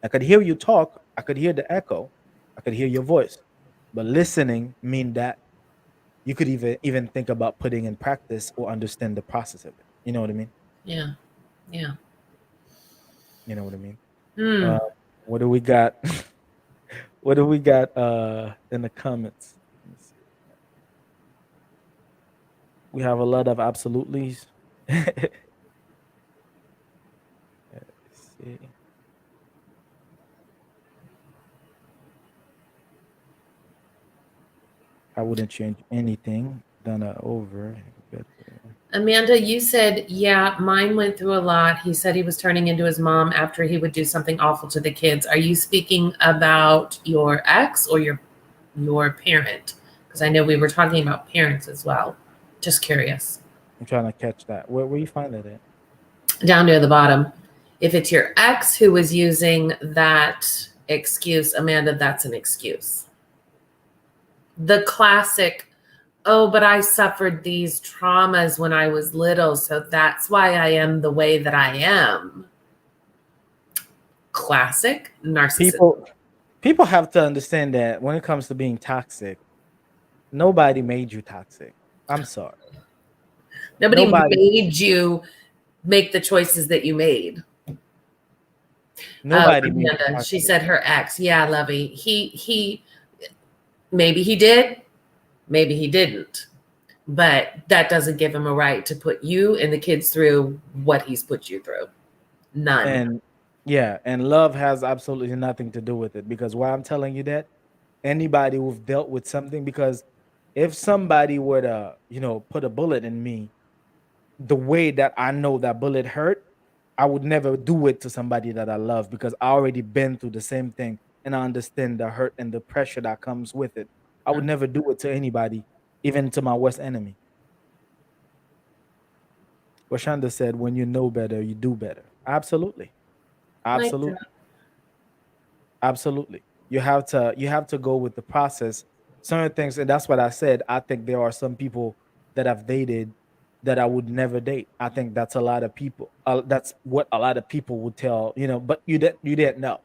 I could hear you talk, I could hear the echo, I could hear your voice. But listening mean that you could even think about putting in practice or understand the process of it. You know what I mean? Yeah. Yeah. You know what I mean? Uh, Hmm. what do we got? What do we got in the comments? Let me see. We have a lot of absolutely's. Let's see. I wouldn't change anything. Done over. Amanda, you said, yeah, mine went through a lot. He said he was turning into his mom after he would do something awful to the kids. Are you speaking about your ex or your parent? Because I know we were talking about parents as well. Just curious. I'm trying to catch that. Where you find that at? Down near the bottom. If it's your ex who was using that excuse, Amanda, that's an excuse. The classic, oh, but I suffered these traumas when I was little, so that's why I am the way that I am. Classic narcissism. People have to understand that when it comes to being toxic, nobody made you toxic. I'm sorry. Nobody Nobody made you make the choices that you made. Oh, nobody made you Amanda, she toxic. said her ex. Yeah, Lovey. He maybe he did, maybe he didn't. But that doesn't give him a right to put you and the kids through what he's put you through. None. And yeah, and love has absolutely nothing to do with it because why I'm telling you that anybody who've dealt with something because if somebody were to, put a bullet in me, the way that I know that bullet hurt, I would never do it to somebody that I love because I already been through the same thing and I understand the hurt and the pressure that comes with it. I would never do it to anybody, even to my worst enemy. Washanda said, when you know better, you do better. Absolutely. Like that. Absolutely. Absolutely. You have to go with the process. Certain things, and that's what I said. I think there are some people that I've dated that I would never date. I think that's a lot of people. That's what a lot of people would tell, but you didn't know.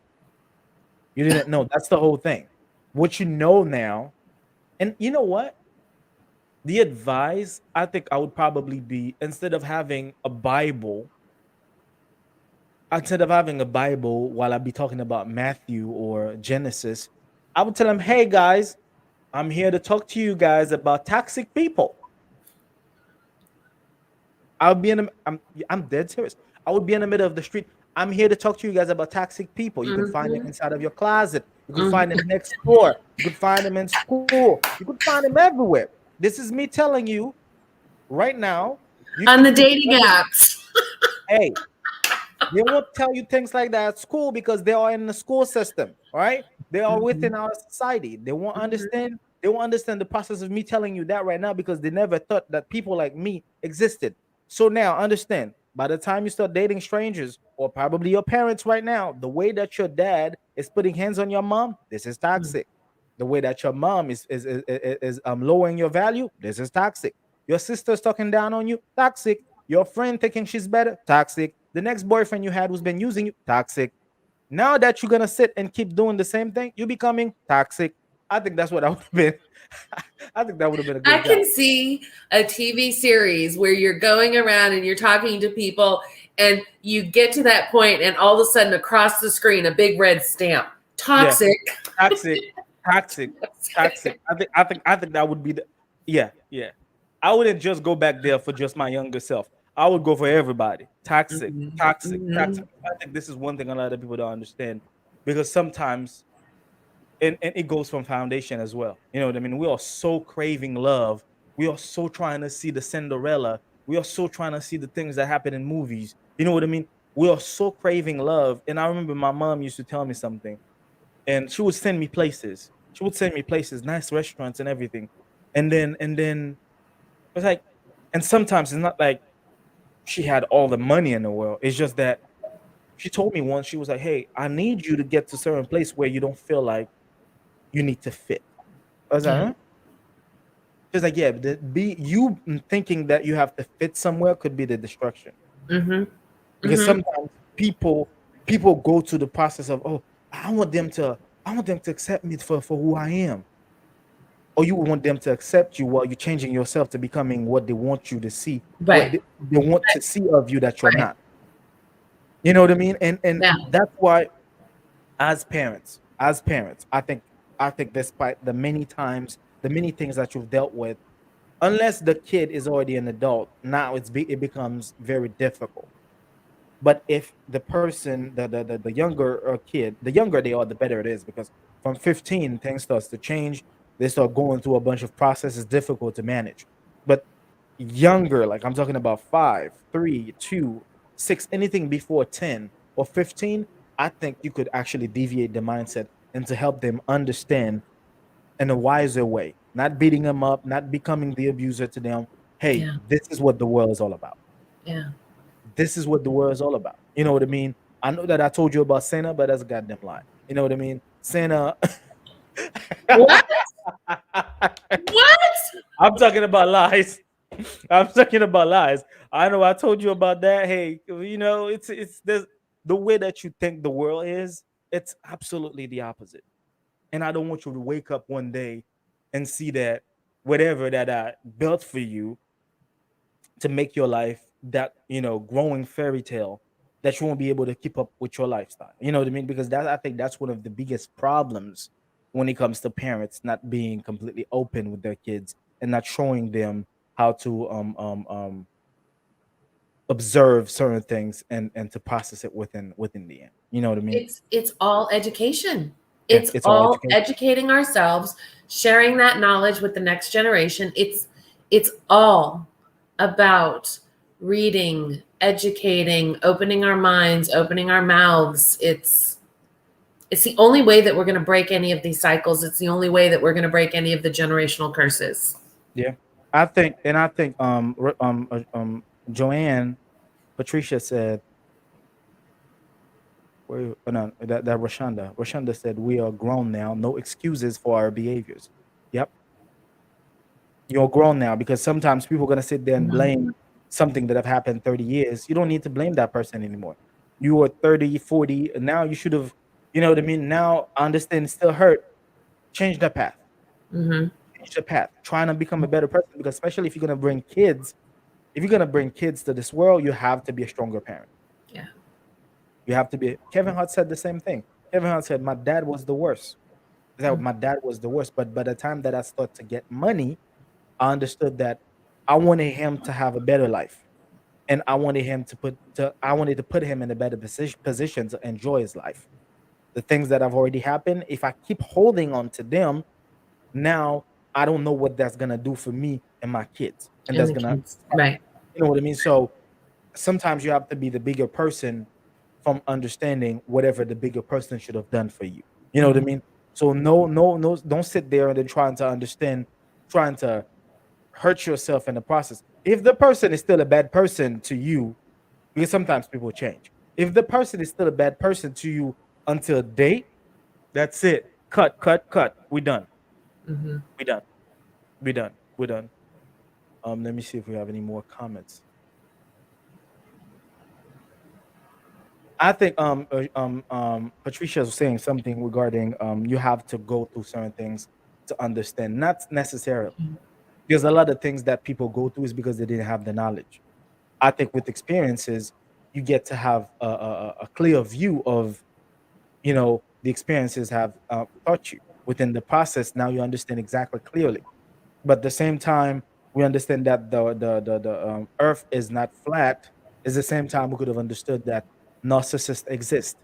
You didn't know. That's the whole thing. What you know now, and you know what? The advice I think I would probably be instead of having a Bible while I be talking about Matthew or Genesis, I would tell them, "Hey guys, I'm here to talk to you guys about toxic people." I'll be in the, I'm dead serious. I would be in the middle of the street. I'm here to talk to you guys about toxic people. You can find them Mm-hmm. inside of your closet. You can find Mm-hmm. them next door. You could find them in school. You could find them everywhere. This is me telling you right now. You On can the put dating every apps. hey, they won't tell you things like that at school because they are in the school system, right? They are Mm-hmm. within our society. They won't Mm-hmm. understand. They won't understand the process of me telling you that right now because they never thought that people like me existed. So now understand. By the time you start dating strangers or probably your parents right now, the way that your dad is putting hands on your mom, this is toxic. The way that your mom is lowering your value, this is toxic. Your sister's talking down on you, toxic. Your friend thinking she's better, toxic. The next boyfriend you had who's been using you, toxic. Now that you're gonna sit and keep doing the same thing, you're becoming toxic. I think that's what I would have been. I think that would have been a I good job. can see a TV series where you're going around and you're talking to people and you get to that point and all of a sudden across the screen a big red stamp. Yeah, Toxic. toxic, toxic, toxic. I think that would be the yeah, yeah. I wouldn't just go back there for just my younger self. I would go for everybody. Toxic, Mhm, toxic, mhm, toxic. I think this is one thing a lot of people don't understand because sometimes and it goes from foundation as well. You know what I mean? We are so craving love. We are so trying to see the Cinderella. We are so trying to see the things that happen in movies. You know what I mean? We are so craving love. And I remember my mom used to tell me something, and she would send me places. She would send me places, nice restaurants and everything. And then it's like, and sometimes it's not like she had all the money in the world. It's just that she told me once, she was like, "Hey, I need you to get to a certain place where you don't feel like you need to fit." I was like, yeah. huh? She's like, yeah, be you thinking that you have to fit somewhere could be the destruction. Mm-hmm. Because Mm-hmm. sometimes people go to the process of, oh, I want them to I want them to accept me for who I am. Or you want them to accept you while you're changing yourself to becoming what they want you to see, what Right. they want to see of you that you're Right. not. You know what I mean? And Yeah. that's why as parents, I think despite the many times, the many things that you've dealt with, unless the kid is already an adult, now it becomes very difficult. But if the person, the younger kid, the younger they are, the better it is, because from 15 things starts to change. They start going through a bunch of processes difficult to manage. But younger, like I'm talking about 5, 3, 2, 6, anything before 10 or 15, I think you could actually deviate the mindset and to help them understand in a wiser way, not beating them up, not becoming the abuser to them. Hey, Yeah. this is what the world is all about. Yeah. This is what the world is all about. You know what I mean? I know that I told you about Santa, but that's a goddamn lie. You know what I mean? Santa. What? What? I'm talking about lies. I'm talking about lies. I know I told you about that. Hey, it's the way that you think the world is, it's absolutely the opposite. And I don't want you to wake up one day and see that whatever that I built for you to make your life that growing fairy tale, that you won't be able to keep up with your lifestyle. You know what I mean? Because I think that's one of the biggest problems when it comes to parents not being completely open with their kids and not showing them how to observe certain things and to process it within the end. You know what I mean? It's all education. Yeah, It's it's all all education. educating ourselves, sharing that knowledge with the next generation. It's all about reading, educating, opening our minds, opening our mouths. It's the only way that we're going to break any of these cycles. It's the only way that we're going to break any of the generational curses. Yeah, I think Joanne Patricia said, where no, that Rashonda said, we are grown now, no excuses for our behaviors. Yep, you're grown now, because sometimes people are going to sit there and Mhm. blame something that have happened 30 years. You don't need to blame that person anymore. You are 30, 40, and now you should have, you know what I mean? Now I understand it's still hurt. Change the path. Mhm. Change the path. Trying to become a better person, because especially if you're going to bring kids, if you're going to bring kids to this world, you have to be a stronger parent. Yeah. You have to be. Kevin Hart said the same thing. Kevin Hart said, my dad was the worst. That my dad was the worst. But by the time that I started to get money, I understood that I wanted him to have a better life. And I wanted to put him in a better position to enjoy his life. The things that have already happened, if I keep holding on to them, now I don't know what that's gonna do for me and my kids. And And that's the gonna, kids. Right. you know what I mean? So sometimes you have to be the bigger person from understanding whatever the bigger person should have done for you. You know what I Mhm. mean? So no, no, no, don't sit there and then trying to understand, trying to hurt yourself in the process. If the person is still a bad person to you, because sometimes people change. If the person is still a bad person to you until date, that's it. Cut, cut, cut. We done. Mhm. We done. We done. We done. Let me see if we have any more comments. I think Patricia was saying something regarding you have to go through certain things to understand. Not necessarily. There's a lot of things that people go through is because they didn't have the knowledge. I think with experiences, you get to have a clear view of, the experiences have taught you. Within the process, now you understand exactly clearly. But at the same time, we understand that the earth is not flat. At the same time, we could have understood that narcissists exist.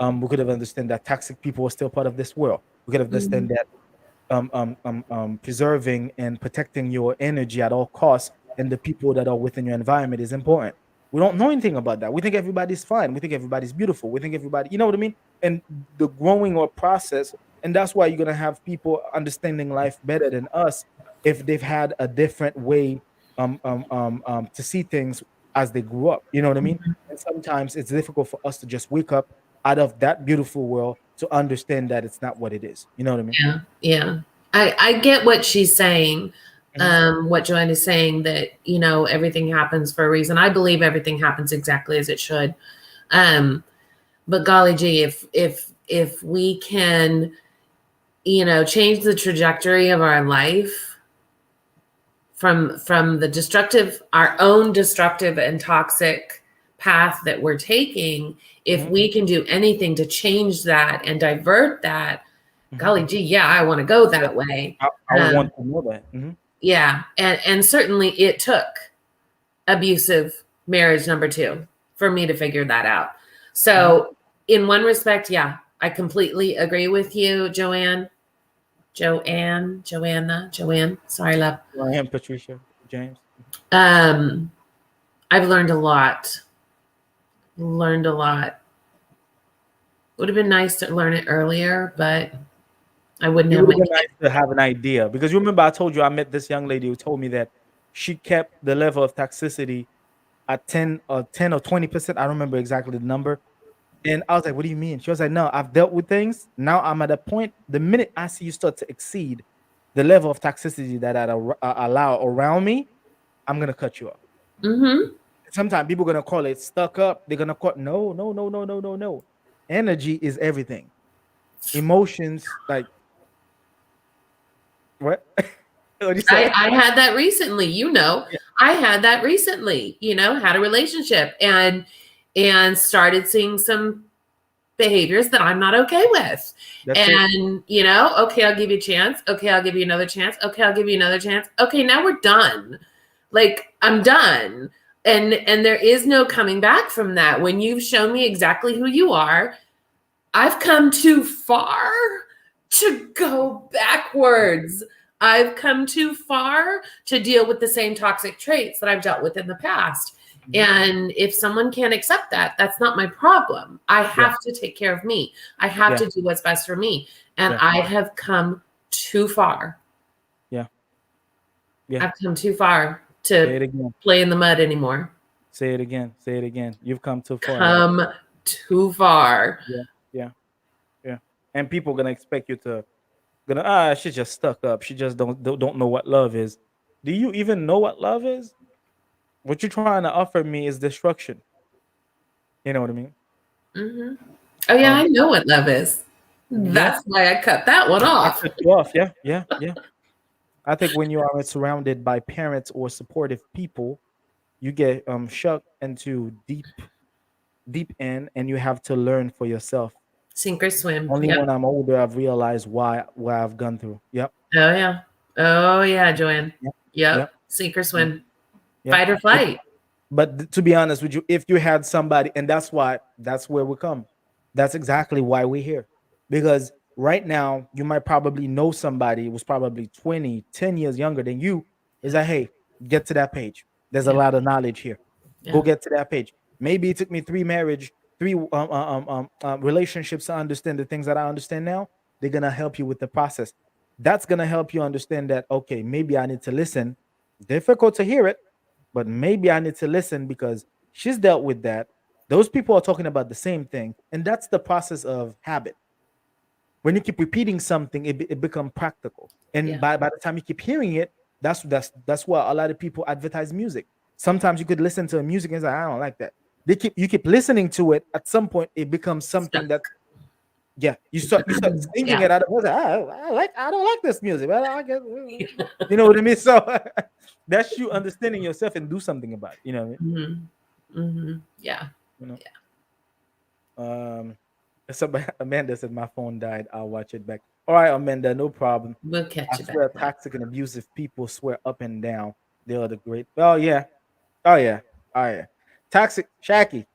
We could have understood that toxic people are still part of this world. We could have understood Mhm. that preserving and protecting your energy at all costs and the people that are within your environment is important. We don't know anything about that. We think everybody's fine. We think everybody's beautiful. We think everybody, you know what I mean? And the growing or process, and that's why you're gonna have people understanding life better than us if they've had a different way to see things as they grew up. You know what I mean? And sometimes it's difficult for us to just wake up out of that beautiful world to understand that it's not what it is. You know what I mean? Yeah. Yeah. I get what she's saying. Mhm. what Joanne is saying, that, everything happens for a reason. I believe everything happens exactly as it should. But golly gee, if we can, change the trajectory of our life from our own destructive and toxic path that we're taking, if Mhm. we can do anything to change that and divert that, Mhm. golly gee, yeah, I want to go Yeah. that way. I would Um, want to know that. Mhm. yeah, and certainly it took abusive marriage number 2 for me to figure that out. Mhm. So in one respect, yeah, I completely agree with you, Joanne. Sorry, love. I am Patricia James. Um, I've learned a lot. Learned a lot. Would have been nice to learn it earlier, but I wouldn't It have would my have been kids. nice to have an idea because you remember I told you I met this young lady who told me that she kept the level of toxicity at 10 or 20%. I don't remember exactly the number. And I was like, "What do you mean?" She was like, "No, I've dealt with things. Now I'm at a point. The minute I see you start to exceed the level of toxicity that I allow around me, I'm gonna cut you off." Mm-hmm. Sometimes people gonna call it stuck up. They're gonna call no, no, no, no, no, no, no. Energy is everything. Emotions, like what? What do you say? I had that recently, Yeah, I had that recently, had a relationship and started seeing some behaviors that I'm not okay with. that's it. And, okay, I'll give you a chance. Okay, I'll give you another chance. Okay, I'll give you another chance. Okay, now we're done. Like, I'm done. And there is no coming back from that. When you've shown me exactly who you are, I've come too far to go backwards. I've come too far to deal with the same toxic traits that I've dealt with in the past. Mhm. And if someone can't accept that, that's not my problem. I Yeah, have to take care of me. I have yeah, to do what's best for me. And yeah, I have come too far. yeah, yeah. I've come too far Say to it again. play in the mud anymore. Say it again. Say it again. You've come too far. Yeah, Come too far. yeah, yeah, yeah. And people gonna expect you to gonna she's just stuck up. She just don't know what love is. Do you even know what love is? What you're trying to offer me is destruction. You know what I mean? Hmm. Oh, yeah, I Um, know what love is. yeah, That's why I cut that one I off. cut you off. Yeah, yeah, yeah. I think when you are surrounded by parents or supportive people, you get shocked into deep end, and you have to learn for yourself. Sink or swim. Only Yep. when I'm older, I've realized why what I've gone through. Yep, Oh, yeah. Oh, yeah, Joanne. yep, Yep. yep, Sink or yep, swim. yep. Fight or flight. But to be honest with you, if you had somebody, and that's where we come. That's exactly why we're here. Because right now, you might probably know somebody who's probably 20, 10 years younger than you. Is Yeah. like, hey, get to that page. There's a Yeah. lot of knowledge here. Go Yeah. get to that page. Maybe it took me three relationships to understand the things that I understand now. They're gonna help you with the process. That's gonna help you understand that okay, maybe I need to listen. Difficult to hear it, but maybe I need to listen because she's dealt with that. Those people are talking about the same thing, and that's the process of habit. When you keep repeating something, it becomes practical, and Yeah. by the time you keep hearing it, that's why a lot of people advertise music. Sometimes you could listen to a music and say, I don't like that. You keep listening to it. At some point, it becomes Stuck. something that yeah, you start singing Yeah. it out of I don't like this music, but I guess you know what I mean. So that's you understanding yourself and do something about it. You know what I mean? Hmm. Hmm. Yeah. You know. Yeah. So Amanda said my phone died. I'll watch it back. All right, Amanda, no problem. We'll I catch you back, swear, love. toxic and abusive people swear up and down they are the great. Oh yeah, oh yeah, oh yeah. Toxic, Shacky.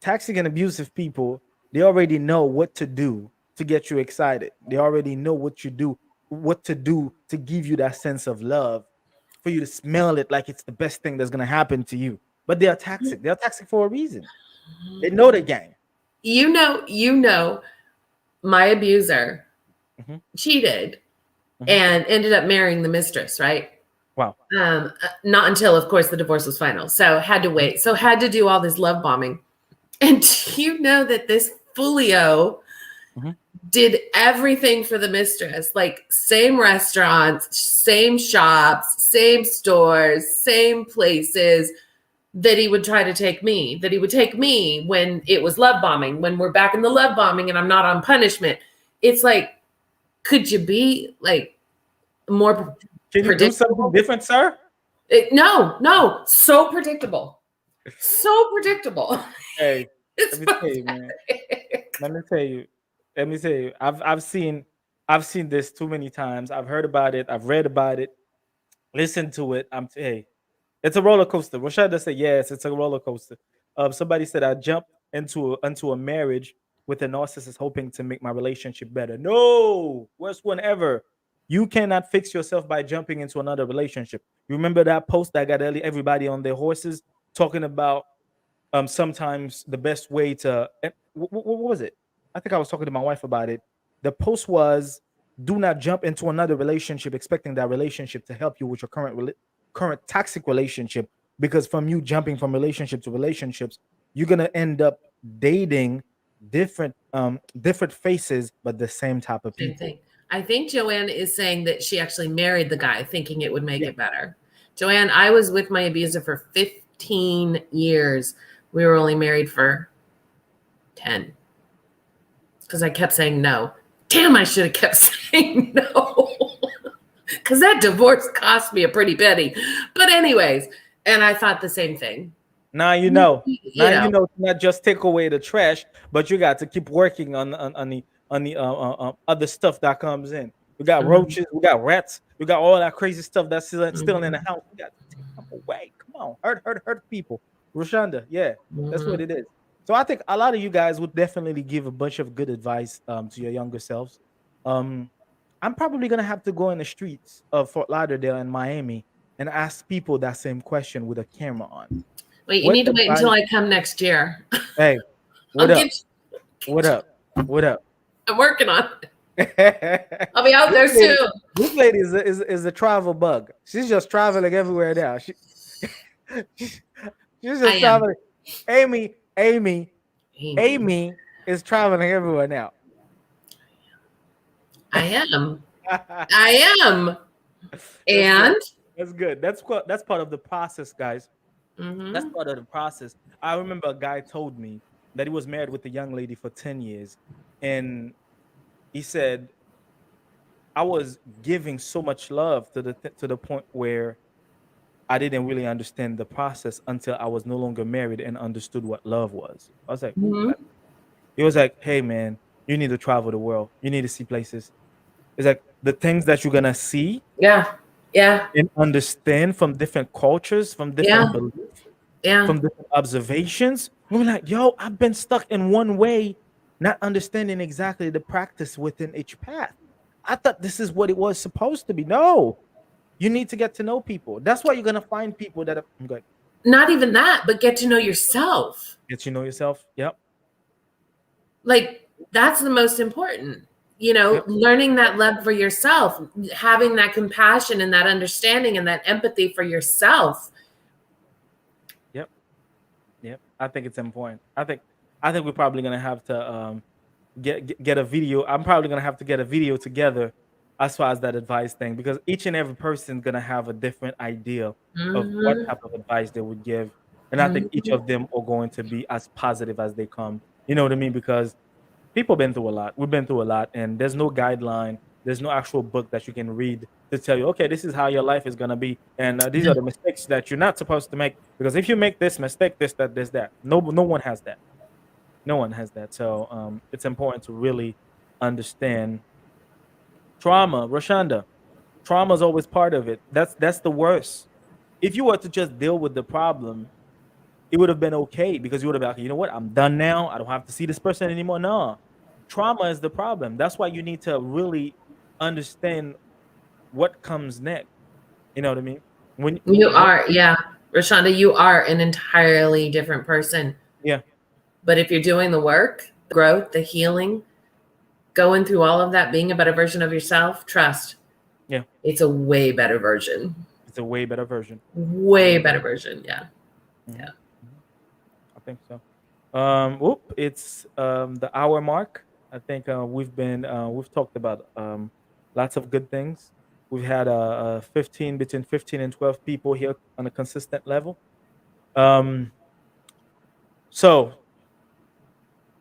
Toxic and abusive people, they already know what to do to get you excited. They already know what to do to give you that sense of love, for you to smell it like it's the best thing that's gonna happen to you. But they are toxic. They are toxic for a reason. They know the game. You know, my abuser Mhm, cheated mhm. and ended up marrying the mistress, right? Wow. Not until, of course, the divorce was final. So had to Mhm, wait. So had to do all this love bombing. And do you know that this Folio mhm. did everything for the mistress, like same restaurants, same shops, same stores, same places that he would try to take me, that he would take me when it was love bombing, when we're back in the love bombing and I'm not on punishment. It's like, could you be like more Can you do something predictable? different, sir? No, so predictable. So predictable. Hey, It's let me tell you, man. pathetic. Let me tell you. Let me tell you. I've seen this too many times. I've heard about it. I've read about it. Listened to it. Hey, it's a roller coaster. Rashada said, "Yes, it's a roller coaster." Somebody said I jumped into a marriage with a narcissist, hoping to make my relationship better. No, worst one ever. You cannot fix yourself by jumping into another relationship. You remember that post that got everybody on their horses talking about sometimes the best way to what was it? I think I was talking to my wife about it. The post was, do not jump into another relationship expecting that relationship to help you with your current toxic relationship, because from you jumping from relationship to relationships, you're going to end up dating different faces but the same type of Same people. thing. I think Joanne is saying that she actually married the guy thinking it would make Yeah. it better. Joanne, I was with my abuser for 15 years. We were only married for 10 because I kept saying no. Damn, I should have kept saying no because that divorce cost me a pretty penny. But, anyways, and I thought the same thing. Now you know. Now You you know, know to not just take away the trash, but you got to keep working on the other stuff that comes in. We got mhm, roaches, we got rats, we got all that crazy stuff that's still in the mhm, house. We got to take them away. Come on, hurt people. Rashonda, yeah, that's what mhm. it is. So I think a lot of you guys would definitely give a bunch of good advice to your younger selves. Um, I'm probably gonna have to go in the streets of Fort Lauderdale and Miami and ask people that same question with a camera on. Wait, you What need to wait until advice? I come next year. Hey, what I'll up? get What you. up? What up? I'm working on it. this I'll be out there lady, soon. this lady is a travel bug. She's just traveling everywhere now. She's I just am. traveling. Amy, Amy, Amy. Amy is traveling everywhere now. I am. I am. That's good. And That's good. That's part of the process, guys. That's mhm, part of the process. I remember a guy told me that he was married with a young lady for 10 years, and he said I was giving so much love to the point where I didn't really understand the process until I was no longer married and understood what love was. I was like, "Ooh, mhm. what?" He was like, "Hey, man, you need to travel the world. You need to see places." It's like the things that you're gonna see Yeah. Yeah. and understand from different cultures, from Yeah. different beliefs, Yeah. from different observations. We're like, "Yo, I've been stuck in one way, not understanding exactly the practice within each path. I thought this is what it was supposed to be." No, you need to get to know people. That's why you're gonna find people that are good. Not even that, but get to know yourself. Get to know yourself. Yep. Like that's the most important. Yep. Learning that love for yourself, having that compassion and that understanding and that empathy for yourself. Yep. Yep. I think it's important. I think we're probably gonna have to get a video. I'm probably gonna have to get a video together as far as that advice thing, because each and every person's gonna have a different idea of what Mhm, type of advice they would give. And I think each mhm. of them are going to be as positive as they come. You know what I mean? Because people been through a lot. We've been through a lot, and there's no guideline. There's no actual book that you can read to tell you, okay, this is how your life is gonna be, and these Yeah. are the mistakes that you're not supposed to make. Because if you make this mistake, this, that, this, that, no one has that. No one has that. So it's important to really understand trauma. Rashonda, trauma is always part of it. That's the worst. If you were to just deal with the problem, it would have been okay, because you would have been like, you know what, I'm done now. I don't have to see this person anymore. No, trauma is the problem. That's why you need to really understand what comes next. You know what I mean? When You what? are, yeah. Rashonda, you are an entirely different person. Yeah, But if you're doing the work, the growth, the healing, going through all of that, being a better version of yourself, trust, yeah. it's a way better version. It's a way better version. Way better version. Yeah. Hmm. Yeah. I think so. Whoop! It's the hour mark. I think we've talked about lots of good things. We've had 15 between 15 and 12 people here on a consistent level. Um, so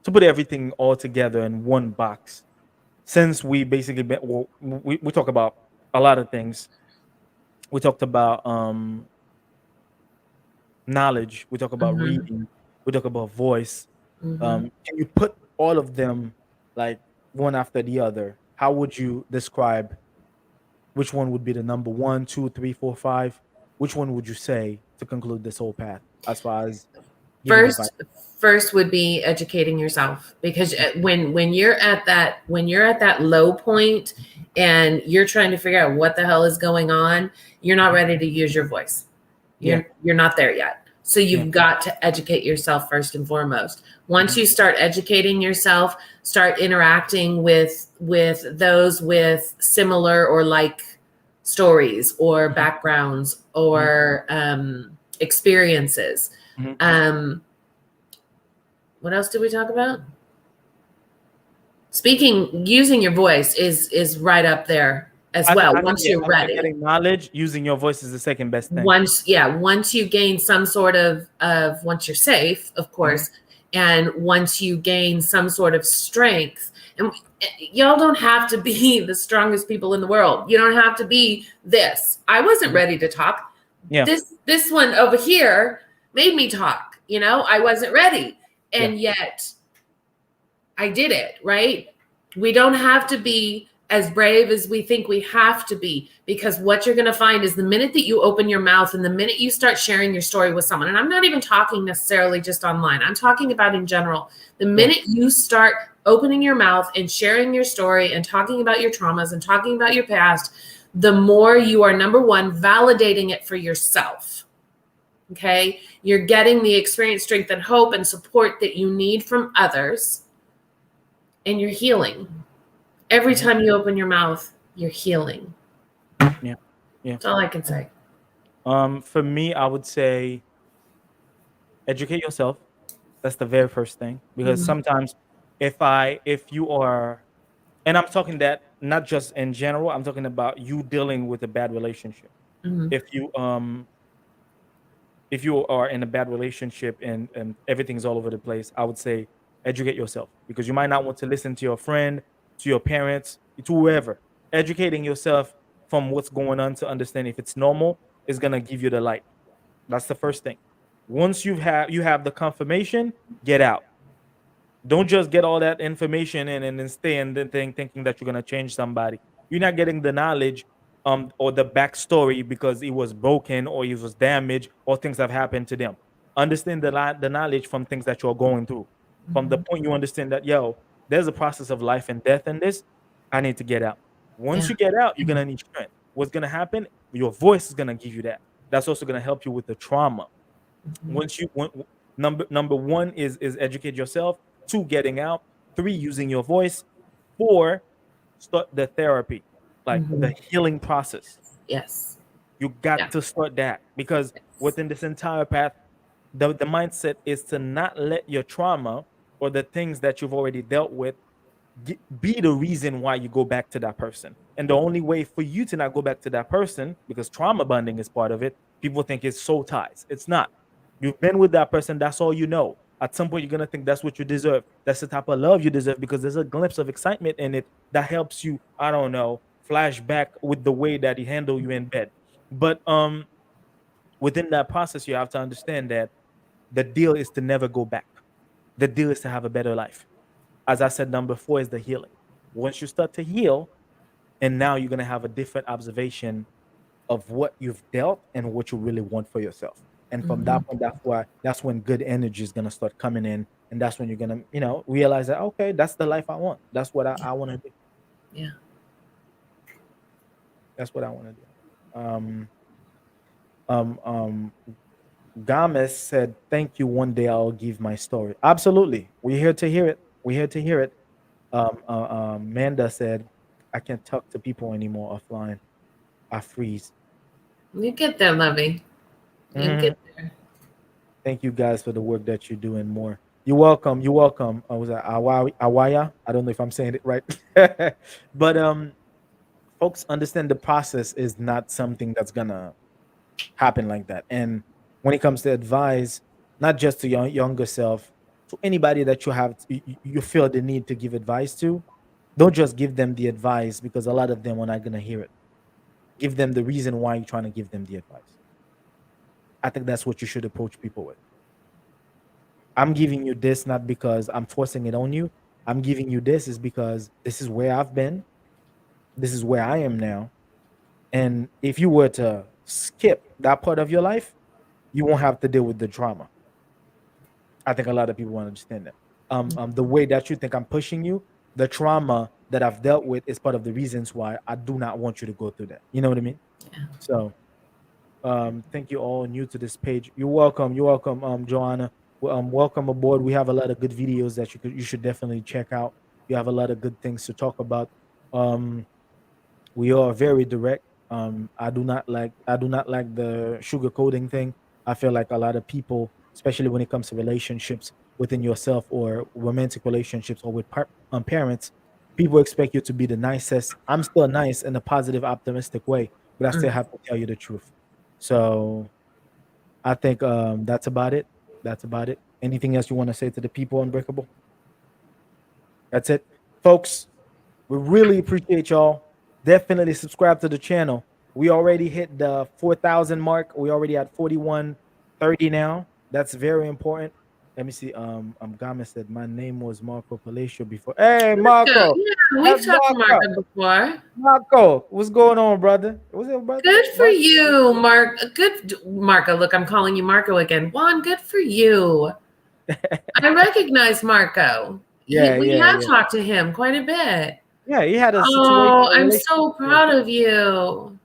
to put everything all together in one box, since we basically we talk about a lot of things. We talked about knowledge. We talk about Hmm. reading. We talk about voice. Hmm. Can you put all of them like one after the other? How would you describe which one would be the number one, two, three, four, five? Which one would you say to conclude this whole path as far as giving advice? First would be educating yourself, because when you're at that low point and you're trying to figure out what the hell is going on, you're not ready to use your voice. Yeah, You're not there yet. So yeah, you've got to educate yourself first and foremost. Once mhm, you start educating yourself, start interacting with those with similar or like stories or mhm, backgrounds mhm, or experiences. mhm. Um, what else did we talk about? Speaking, using your voice is right up there as well. I think Once yeah, you're after ready, getting knowledge, using your voice is the second best thing. once you gain some sort of once you're safe, of Mhm, course, and once you gain some sort of strength, and y'all don't have to be the strongest people in the world. You don't have to be this. I wasn't mhm. ready to talk. Yeah, This one over here made me talk. I wasn't ready, yeah, and yet I did it, right? We don't have to be as brave as we think we have to be, because what you're going to find is the minute that you open your mouth and the minute you start sharing your story with someone, and I'm not even talking necessarily just online, I'm talking about in general, the yeah, minute you start opening your mouth and sharing your story and talking about your traumas and talking about your past, the more you are, number one, validating it for yourself. Okay. You're getting the experience, strength, and hope and support that you need from others, and you're healing. Every mhm, time you open your mouth, you're healing. yeah, yeah. That's all I can say. For me, I would say educate yourself. That's the very first thing because Mm-hmm. sometimes if you are, and I'm talking that not just in general, I'm talking about you dealing with a bad relationship. Mm-hmm. If you if you are in a bad relationship and everything's all over the place, I would say educate yourself because you might not want to listen to your friend, to your parents, to whoever. Educating yourself from what's going on to understand if it's normal is gonna give you the light. That's the first thing. Once you have the confirmation, get out. Don't just get all that information and then stay and then thinking that you're gonna change somebody. You're not getting the knowledge or the backstory because it was broken or it was damaged or things have happened to them. Understand the knowledge from things that you're going through. From the Mm-hmm. point you understand that there's a process of life and death in this, I need to get out. Once Yeah. you get out, you're gonna need strength. What's gonna happen? Your voice is gonna give you that. That's also gonna help you with the trauma. Mm-hmm. Once you when, number one is educate yourself. Two, getting out. Three, using your voice. Four, start the therapy, like Mm-hmm. the healing process. Yes. You got Yeah. to start that because Yes. within this entire path, the mindset is to not let your trauma or the things that you've already dealt with be the reason why you go back to that person. And the only way for you to not go back to that person, because trauma bonding is part of it, people think it's soul ties. It's not. You've been with that person, that's all you know. At some point, you're gonna think that's what you deserve. That's the type of love you deserve because there's a glimpse of excitement in it that helps you, I don't know, flash back with the way that he handled you in bed. But within that process, you have to understand that the deal is to never go back. The deal is to have a better life. As I said, number four is the healing. Once you start to heal, and now you're gonna have a different observation of what you've dealt and what you really want for yourself. And from Mm-hmm. that point, that's when good energy is gonna start coming in, and that's when you're gonna, realize that okay, that's the life I want. That's what I want to do. Yeah. That's what I want to do. Um, um, Gomez said, "Thank you. One day I'll give my story." Absolutely, we're here to hear it. We're here to hear it. Manda said, "I can't talk to people anymore offline. I freeze." You get there, Lovey. You get Mhm. there. Thank you guys for the work that you do and more. You're welcome. You're welcome. Was that Awaya? I don't know if I'm saying it right, but folks understand the process is not something that's gonna happen like that. And when it comes to advice, not just to your younger self, to anybody that you have, you feel the need to give advice to, don't just give them the advice because a lot of them are not gonna hear it. Give them the reason why you're trying to give them the advice. I think that's what you should approach people with. I'm giving you this not because I'm forcing it on you. I'm giving you this is because this is where I've been. This is where I am now. And if you were to skip that part of your life, you won't have to deal with the drama. I think a lot of people want to understand that. The way that you think I'm pushing you, the trauma that I've dealt with is part of the reasons why I do not want you to go through that. You know what I mean? Yeah. So thank you all new to this page. You're welcome. You're welcome, Joanna. Welcome aboard. We have a lot of good videos that you should definitely check out. We have a lot of good things to talk about. Um, we are very direct. I do not like the sugarcoating thing. I feel like a lot of people, especially when it comes to relationships within yourself or romantic relationships or with parents, people expect you to be the nicest. I'm still nice in a positive, optimistic way, but I still Mm. have to tell you the truth. So I think that's about it. That's about it. Anything else you want to say to the people, Unbreakable? That's it, folks. We really appreciate y'all. Definitely subscribe to the channel. We already hit the 4,000 mark. We already at 4130 now. That's very important. Let me see. Gama said my name was Marco Palacio before. Hey, Marco, Marco. yeah, That's we've talked to Marco. Marco before. Marco, what's going on, brother? What's it, brother? Good for Marco. you, Mark. Good, Marco. Look, I'm calling you Marco again. Juan, good for you. I recognize Marco. Yeah, We yeah, have yeah. talked to him quite a bit. Yeah, he had a situation, Oh, a I'm relationship so proud situation. of you.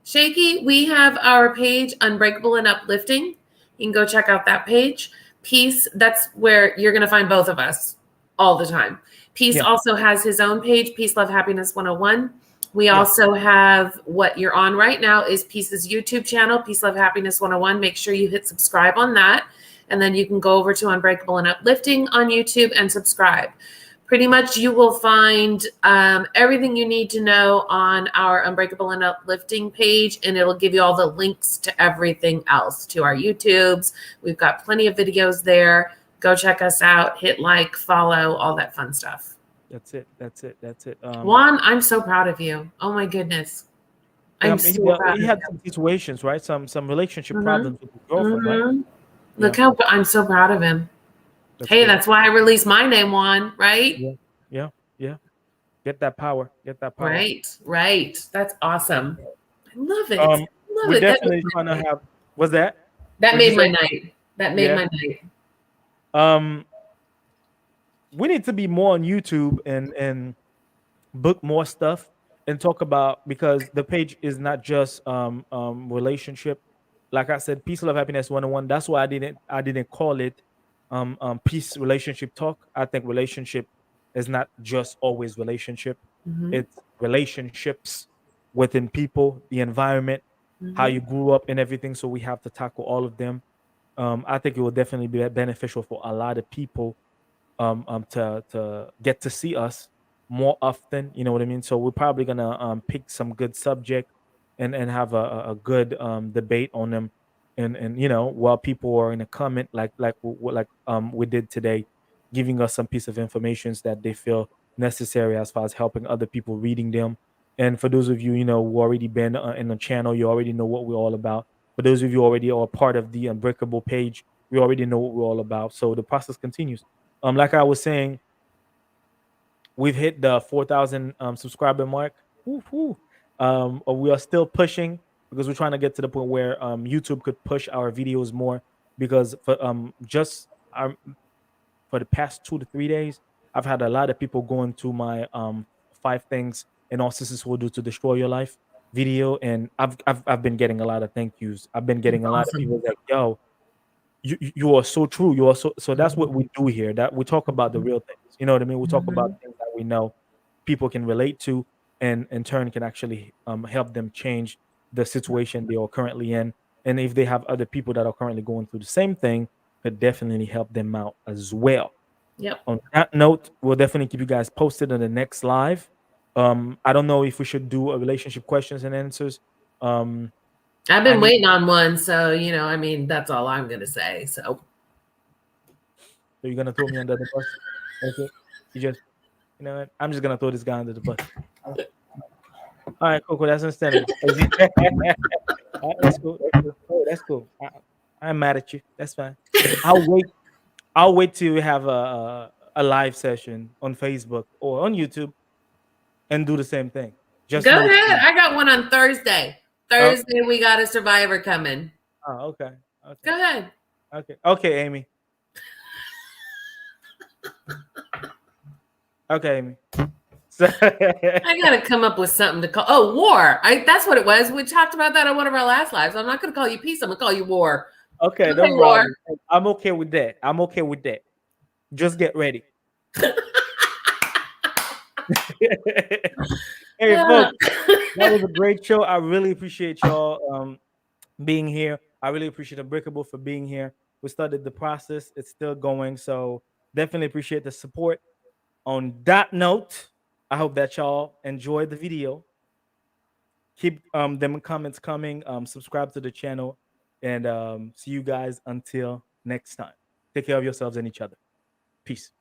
Shaky, we have our page, Unbreakable and Uplifting. You can go check out that page. Peace, that's where you're going to find both of us all the time. Peace Yeah, also has his own page, Peace, Love, Happiness 101. We yeah. also have what you're on right now is Peace's YouTube channel, Peace, Love, Happiness 101. Make sure you hit subscribe on that. And then you can go over to Unbreakable and Uplifting on YouTube and subscribe. Pretty much you will find everything you need to know on our Unbreakable and Uplifting page, and it'll give you all the links to everything else, to our YouTubes. We've got plenty of videos there. Go check us out, hit like, follow, all that fun stuff. That's it. That's it. That's it. Juan, I'm so proud of you. Oh my goodness. I'm so proud He of had some situations, right? Some relationship you. problems with his girlfriend, right? Mm-hmm. Look Yeah, how I'm so proud of him. that's Hey, good. that's why I released my name, Juan, right? Yeah, yeah, yeah. Get that power. Get that power. Right, right. That's awesome. I love it. Um, I love we're it. That definitely trying to have. What's that? that What'd you made my say? night. That made Yeah. my night. Um, we need to be more on YouTube and book more stuff and talk about because the page is not just relationship. Like I said, peace, love, happiness, 101. That's why I didn't call it peace relationship talk. I think relationship is not just always relationship. Hmm. It's relationships within people, the environment, how Hmm. you grew up and everything. So we have to tackle all of them. I think it will definitely be beneficial for a lot of people to get to see us more often. You know what I mean? So we're probably gonna pick some good subject and have a good debate on them, and while people are in a comment we did today, giving us some piece of information that they feel necessary as far as helping other people reading them. And for those of you who already been in the channel, you already know what we're all about. For those of you already are part of the Unbreakable page, we already know what we're all about. So the process continues. Like I was saying, we've hit the 4,000 subscriber mark. Woo-hoo. We are still pushing because we're trying to get to the point where YouTube could push our videos more. Because for the past 2 to 3 days, I've had a lot of people going to my 5 things and all sisters will do to destroy your life video, and I've been getting a lot of thank yous. I've been That's getting a lot of awesome. people like, "Yo, you are so true. You are so that's what Mhm. we do here. That we talk about the real things. You know what I mean? We talk about Mhm. things that we know people can relate to and in turn can actually help them change the situation they are currently in. And if they have other people that are currently going through the same thing, could definitely help them out as well. Yep. On that note, we'll definitely keep you guys posted on the next live. I don't know if we should do a relationship questions and answers. Um, I've I been need. waiting on one, so I mean, that's all I'm gonna say. So So you're gonna throw me under the bus? Okay. You just, you know what? I'm just gonna throw this guy under the bus. All right, cool, cool. That's understandable. All right, that's cool. That's cool. Oh, that's cool. I'm mad at you. That's fine. I'll wait. I'll wait till we have a live session on Facebook or on YouTube and do the same thing. Just go note. ahead. I got one on Thursday. Oh, Thursday we got a survivor coming. oh, okay. Okay. Go ahead. Okay. Okay, Amy. Okay, Amy. So, I gotta come up with something to call. Oh, war. That's what it was. We talked about that on one of our last lives. I'm not gonna call you peace. I'm gonna call you war. okay, Okay, no war. problem. I'm okay with that. I'm okay with that. Just get ready. Hey, Uh, folks, that was a great show. I really appreciate y'all being here. I really appreciate Unbreakable for being here. We started the process, it's still going. So definitely appreciate the support. On that note, I hope that y'all enjoyed the video. Keep them comments coming. Subscribe to the channel, and see you guys until next time. Take care of yourselves and each other. Peace.